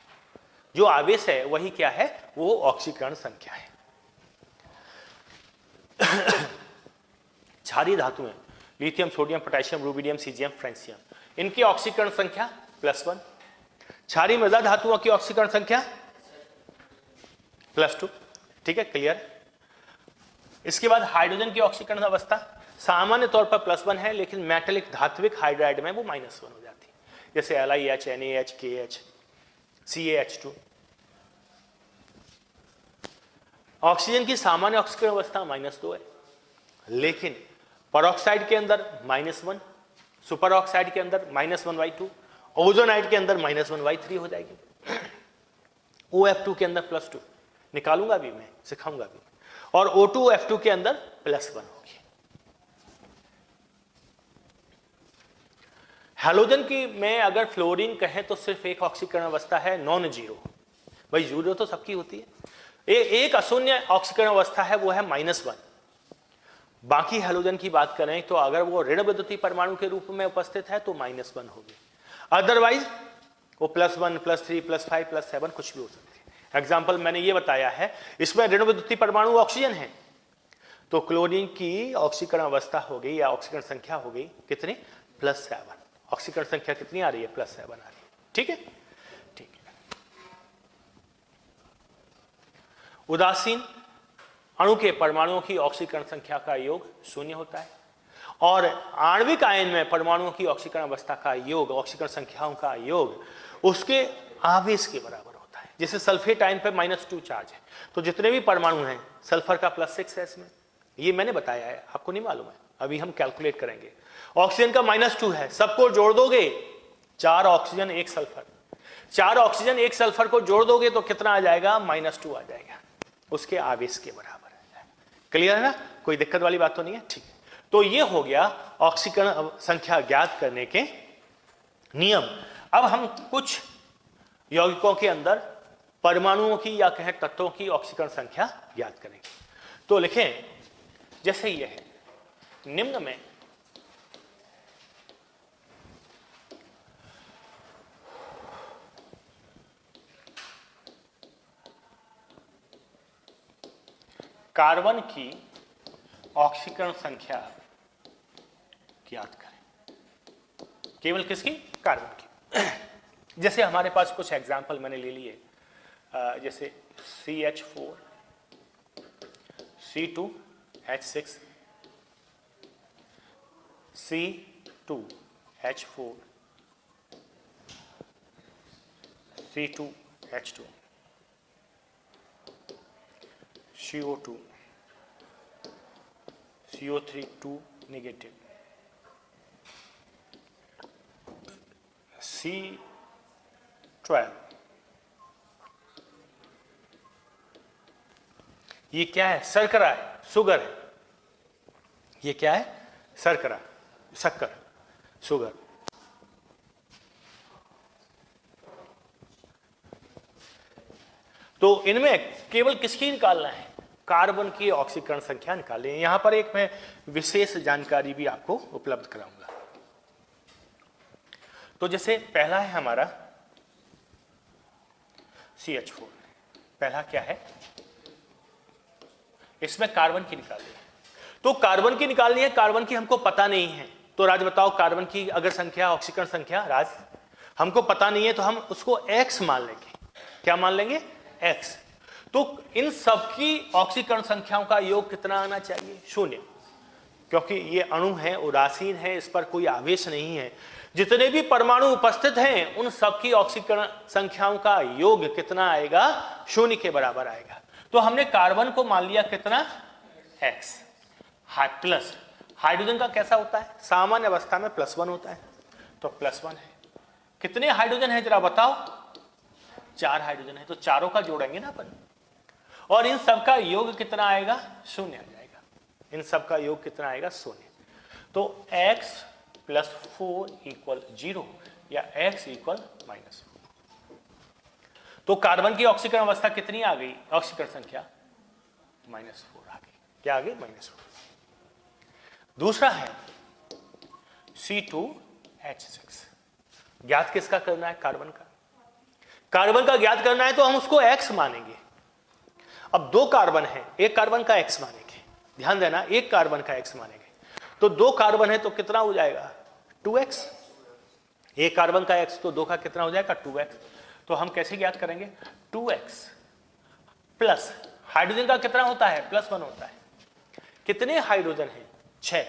जो आवेश है वही क्या है? वो ऑक्सीकरण संख्या है। क्षारीय धातुएं, lithium, sodium, potassium, rubidium, caesium, francium, इनकी ऑक्सीकरण संख्या +1। क्षारीय मृदा धातुओं की ऑक्सीकरण संख्या +2। ठीक है, क्लियर? इसके बाद हाइड्रोजन की ऑक्सीकरण अवस्था सामान्य तौर पर +1 है, लेकिन मेटेलिक धात्विक हाइड्राइड में वो -1 हो जाती है, जैसे LiH, NaH, KH, CaH2। Oxygen की सामान्य ऑक्सीकरण अवस्था -2 है, लेकिन परऑक्साइड के अंदर -1, सुपर ऑक्साइड के अंदर -1/2, ओजोनाइड के अंदर -1/3 हो जाएगी। OF2 के अंदर +2, निकालूंगा भी मैं, सिखाऊंगा भी, और O2F2 के अंदर +1 होगी। हैलोजन की में अगर फ्लोरीन कहें तो सिर्फ एक ऑक्सीकरण अवस्था है, नॉन जीरो। भाई जीरो तो सबकी होती है, एक अशून्य ऑक्सीकरण अवस्था है, वो है -1। बाकी हैलोजन की बात करें तो अगर वो ऋण विद्युतीय परमाणु के रूप में उपस्थित है तो -1 होगी, अदरवाइज वो +1, +3, +5, +7 कुछ भी हो सकती है। एग्जाम्पल मैंने ये बताया है, इसमें ऋण विद्युतीय परमाणु ऑक्सीजन है, तो क्लोरीन की ऑक्सीकरण अवस्था हो गई या ऑक्सीकरण संख्या हो गई कितनी? +7। ऑक्सीकरण संख्या कितनी आ रही है? +7 आ रही है। ठीक है, ठीक है। उदासीन अणु के परमाणुओं की ऑक्सीकरण संख्या का योग 0 होता है, और आणविक आयन में परमाणुओं की ऑक्सीकरण अवस्था का योग, ऑक्सीकरण संख्याओं का योग उसके आवेश के बराबर होता है। जैसे सल्फेट आयन पे -2 चार्ज है, तो जितने भी परमाणु हैं, सल्फर का +6 है इसमें, ये मैंने बताया है, आपको नहीं मालूम है, अभी हम कैलकुलेट करेंगे। ऑक्सीजन का -2 है, सबको जोड़ दोगे 4 ऑक्सीजन 1 सल्फर, 4 ऑक्सीजन 1 सल्फर को जोड़ दोगे तो कितना आ जाएगा? -2 आ जाएगा, उसके आवेश के बराबर। क्लियर है ना? कोई दिक्कत वाली बात तो नहीं है? ठीक है, तो ये हो गया ऑक्सीकरण संख्या ज्ञात करने के नियम। अब हम कुछ यौगिकों के अंदर परमाणुओं की या कहें तत्वों की ऑक्सीकरण संख्या ज्ञात करेंगे। तो लिखें, जैसे ये है, निम्न में कार्बन की ऑक्सीकरण संख्या ज्ञात करें। केवल किसकी? कार्बन की। जैसे हमारे पास कुछ एग्जाम्पल मैंने ले लिए, जैसे CH4, C2H6, C2H4, C2H2, CO2, CO3 2 negative, C12। ये क्या है? शर्करा है, शुगर है। ये क्या है? शर्करा, शक्कर, शुगर। तो इनमें केवल किसकी निकालना है? कार्बन की ऑक्सीकरण संख्या निकालें। यहां पर एक मैं विशेष जानकारी भी आपको उपलब्ध कराऊंगा। तो जैसे पहला है हमारा CH4, पहला क्या है? इसमें कार्बन की निकालनी है, तो कार्बन की निकालनी है, कार्बन की हमको पता नहीं है, तो राज बताओ कार्बन की अगर संख्या, ऑक्सीकरण संख्या, राज हमको पता नहीं है तो हम उसको X मान लेंगे। क्या मान लेंगे? X। तो इन सबकी ऑक्सीकरण संख्याओं का योग कितना आना चाहिए? 0, क्योंकि ये अणु है, उदासीन है, इस पर कोई आवेश नहीं है। जितने भी परमाणु उपस्थित हैं उन सबकी ऑक्सीकरण संख्याओं का योग कितना आएगा? 0 के बराबर आएगा। तो हमने कार्बन को मान लिया कितना? X प्लस हाइड्रोजन का कैसा होता है, सामान्य अवस्था में +1 होता है, तो +1 है। कितने हाइड्रोजन है जरा बताओ, 4 हाइड्रोजन है, तो चारों का जोड़ेंगे ना अपन, और इन सब का योग कितना आएगा, 0 आ जाएगा। इन सब का योग कितना आएगा, 0। तो x + 4 = 0 या x = -4। तो कार्बन की ऑक्सीकरण अवस्था कितनी आ गई, ऑक्सीकरण संख्या -4 आ गई। क्या आ गई, -4। दूसरा है C2H6। ज्ञात किसका करना है, कार्बन का। कार्बन का ज्ञात करना है तो हम उसको x मानेंगे। अब 2 कार्बन है, एक कार्बन का x मानेंगे, ध्यान देना, एक कार्बन का x मानेंगे, तो 2 कार्बन है तो कितना हो जाएगा, 2x। एक कार्बन का x तो 2 का कितना हो जाएगा, 2x। तो हम कैसे ज्ञात करेंगे, 2x प्लस हाइड्रोजन का कितना होता है, +1 होता है। कितने हाइड्रोजन है, 6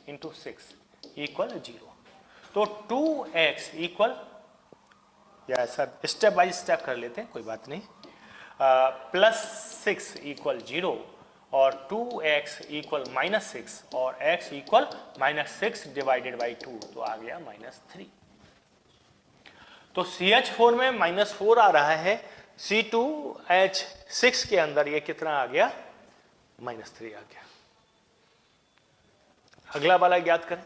× 6 = 0। तो 2x = या ऐसा स्टेप बाय स्टेप कर लेते हैं, कोई बात नहीं। +6 = 0 और 2x = -6 और x = -6 / 2, तो आ गया -3। तो CH4 में -4 आ रहा है, C2H6 के अंदर ये कितना आ गया, -3 आ गया। अगला वाला ज्ञात करें।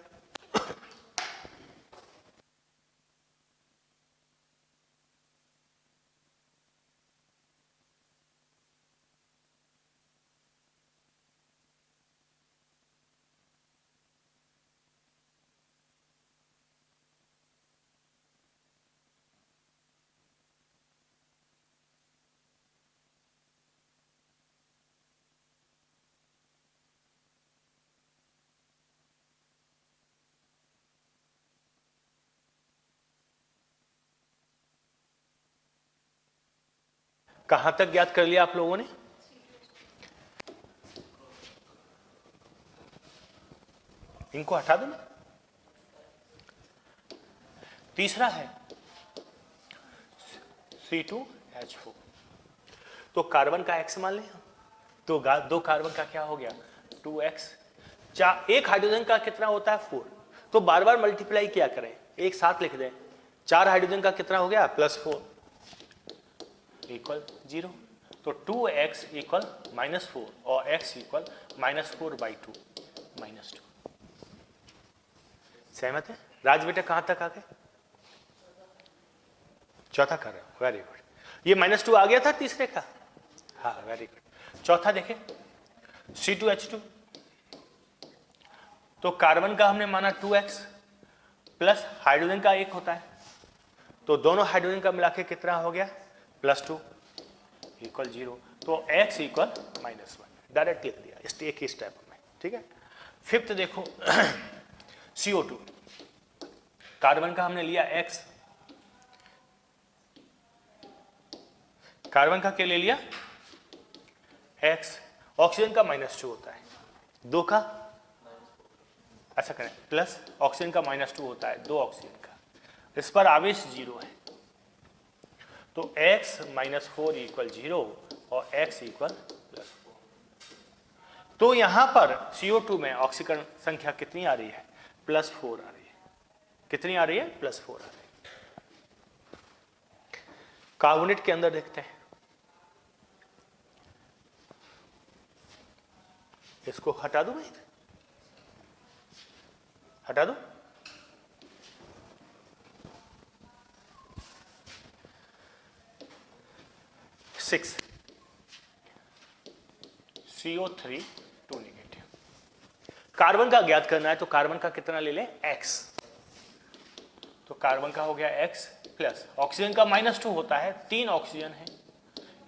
कहां तक ज्ञात कर लिया आप लोगों ने, इनको हटा दो ना। तीसरा है C2H4। तो कार्बन का x मान लें, तो 2 कार्बन का क्या हो गया, 2x। एक हाइड्रोजन का कितना होता है, 4। तो बार बार मल्टीप्लाई किया करें, एक साथ लिख दें। 4 हाइड्रोजन का कितना हो गया, +4 = 0। तो 2x = -4 और x = -4/2 -2। सहमत है राज बेटा, कहां तक आ गए, चौथा कर रहे हो, वेरी गुड। ये -2 आ गया था तीसरे का, हाँ वेरी गुड। चौथा देखें, C2H2। तो कार्बन का हमने माना 2x प्लस हाइड्रोजन का 1 होता है, तो दोनों हाइड्रोजन का मिला के कितना हो गया, +2 = 0। तो x = -1, डायरेक्ट लिख दिया इस एक ही स्टेप में, ठीक है। फिफ्थ देखो CO2। कार्बन का हमने लिया x, कार्बन का क्या ले लिया, x। ऑक्सीजन का -2 होता है, 2 का ऐसा करें प्लस, ऑक्सीजन का -2 होता है, 2 ऑक्सीजन का, इस पर आवेश 0 है, तो x -4 = 0 और x = +4। तो यहां पर CO2 में ऑक्सीकरण संख्या कितनी आ रही है, +4 आ रही है। कितनी आ रही है, +4 आ रही है। कार्बोनेट के अंदर देखते हैं, इसको हटा दो भाई, हटा दो। Six CO3 2 negative. कार्बन का ज्ञात करना है तो कार्बन का कितना ले लें, x। तो कार्बन का हो गया x प्लस ऑक्सीजन का -2 होता है, 3 ऑक्सीजन है,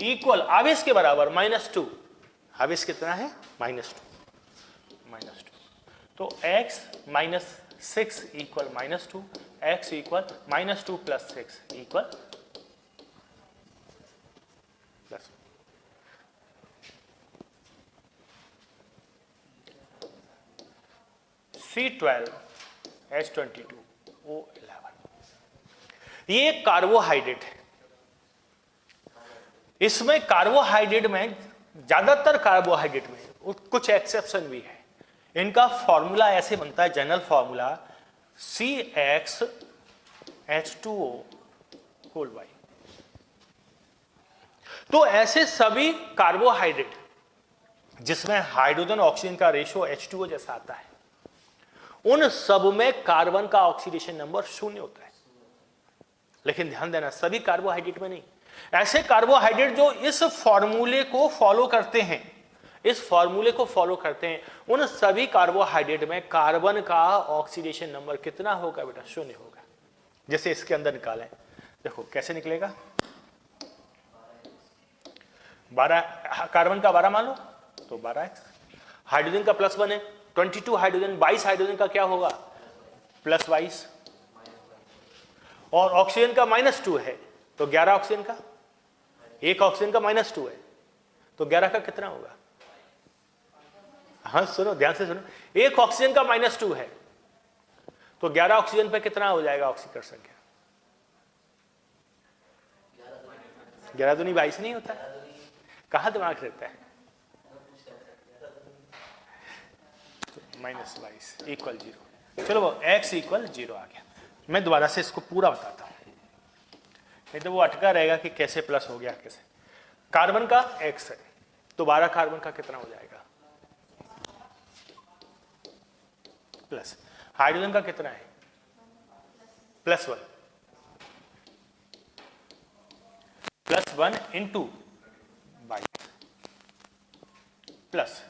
इक्वल आवेश के बराबर -2। आवेश कितना है, -2। तो x -6 = -2, x = -2 + 6 = +1। C12H22O11। ये कार्बोहाइड्रेट है। इसमें कार्बोहाइड्रेट में ज्यादातर कार्बोहाइड्रेट में कुछ एक्सेप्शन भी है। इनका फॉर्मूला ऐसे बनता है, general formula CxH2O whole by. तो ऐसे सभी कार्बोहाइड्रेट जिसमें हाइड्रोजन ऑक्सीजन का रेशियो H2O जैसा आता है, उन सब में कार्बन का ऑक्सीडेशन नंबर 0 होता है। लेकिन ध्यान देना, सभी कार्बोहाइड्रेट में नहीं। ऐसे कार्बोहाइड्रेट जो इस फॉर्मूले को फॉलो करते हैं, इस फॉर्मूले को फॉलो करते हैं, उन सभी कार्बोहाइड्रेट में कार्बन का ऑक्सीडेशन नंबर कितना होगा बेटा? 0 होगा। जैसे इसके अंदर निकालें, देखो कैसे निकलेगा। 12 कार्बन का 12 मान लो तो 12x, हाइड्रोजन का +1 है, 22 हाइड्रोजन, 22 हाइड्रोजन का क्या होगा? +22, और ऑक्सीजन का -2 है तो 11 ऑक्सीजन का, एक ऑक्सीजन का -2 है तो 11 का कितना होगा? हाँ सुनो, ध्यान से सुनो, एक ऑक्सीजन का -2 है तो 11 ऑक्सीजन पे कितना हो जाएगा ऑक्सीकरण संख्या? 11 दूनी 22 नहीं होता? कहां दिमाग रहता है? तो -22 = 0। चलो वो x = 0 आ गया। मैं दोबारा से इसको पूरा बताता हूं, नहीं तो वो अटका रहेगा कि कैसे प्लस हो गया कैसे। कार्बन का x है तो 12 कार्बन का कितना हो जाएगा? प्लस। हाइड्रोजन का कितना है? +1, +1 × 22 प्लस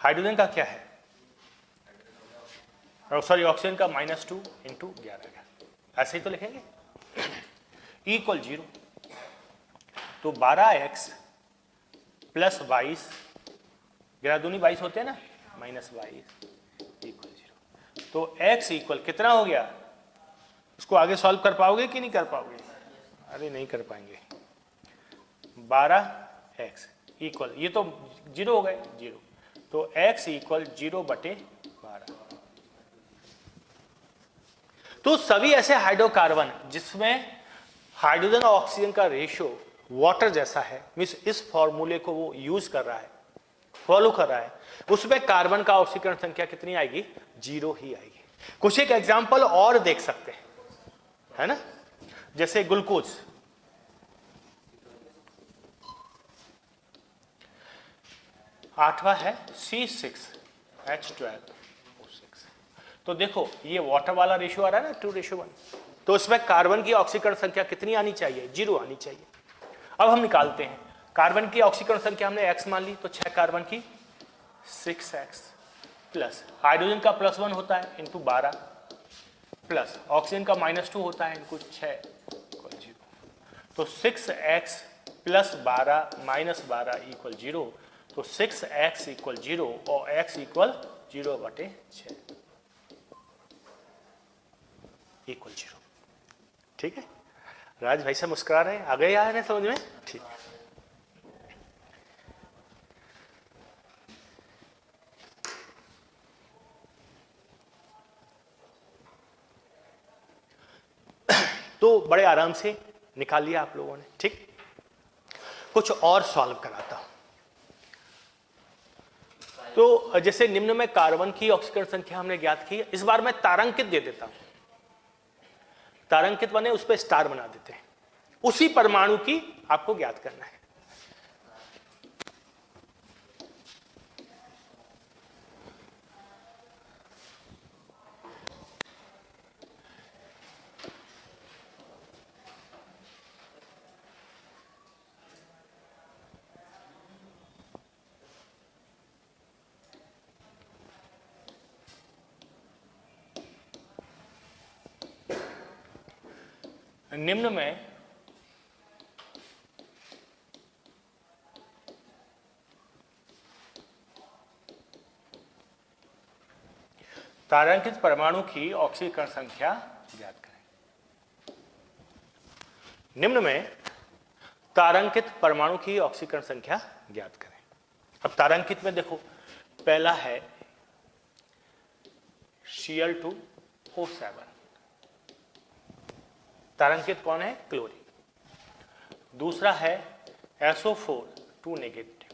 हाइड्रोजन का क्या है? सॉरी, ऑक्सीजन का -2 × 11, ऐसे ही तो लिखेंगे, = 0। तो 12x + 22, 11 दूनी 22 होते हैं ना, -22 = 0। तो x = कितना हो गया? इसको आगे सॉल्व कर पाओगे कि नहीं कर पाओगे? अरे नहीं कर पाएंगे। 12x = ये तो 0 हो गए, 0, तो x = 0/12। तो सभी ऐसे हाइड्रोकार्बन जिसमें हाइड्रोजन और ऑक्सीजन का रेशियो वाटर जैसा है, मींस इस फॉर्मूले को वो यूज कर रहा है, फॉलो कर रहा है, उसमें कार्बन का ऑक्सीकरण संख्या कितनी आएगी? 0 ही आएगी। कुछ एक एग्जाम्पल और देख सकते हैं, है ना, जैसे ग्लूकोज। आठवां है C6H12O6। तो देखो ये वाटर वाला रेशियो आ रहा है ना, 2:1, तो इसमें कार्बन की ऑक्सीकरण संख्या कितनी आनी चाहिए? 0 आनी चाहिए। अब हम निकालते हैं, कार्बन की ऑक्सीकरण संख्या हमने x मान ली, तो 6 कार्बन की 6x प्लस हाइड्रोजन का +1 होता है × 12 प्लस ऑक्सीजन का -2 होता है × 6 = 0। तो 6x + 12 - 12 = 0। तो 6x = 0 और x = 0/6 = 0। ठीक है, राज भाई साहब मुस्कुरा रहे हैं, आ गए यार समझ में? ठीक है। तो बड़े आराम से निकाल लिया आप लोगों ने। ठीक, कुछ और सॉल्व कराता हूं। तो जैसे निम्न में कार्बन की ऑक्सीकरण संख्या हमने ज्ञात की, इस बार मैं तारांकित दे देता हूं, तारांकित बने उस पर स्टार बना देते हैं, उसी परमाणु की आपको ज्ञात करना है। निम्न में तारांकित परमाणु की ऑक्सीकरण संख्या ज्ञात करें। निम्न में तारांकित परमाणु की ऑक्सीकरण संख्या ज्ञात करें। अब तारांकित में देखो, पहला है Cl2O7, तारांकित कौन है? क्लोरीन। दूसरा है SO4 2 नेगेटिव,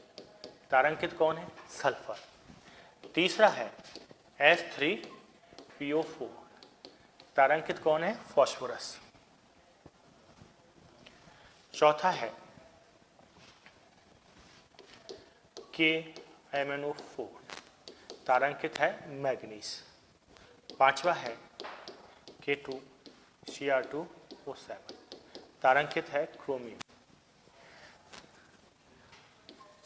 तारांकित कौन है? सल्फर। तीसरा है H3PO4, तारांकित कौन है? फास्फोरस। चौथा है KMnO4, तारांकित है मैग्नीज। पांचवा है K2Cr2O7, तारांकित है क्रोमियम।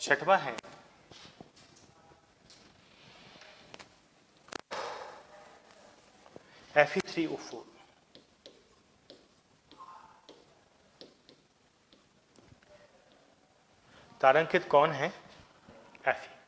छठवा है Fe3O4, तारांकित कौन है? Fe।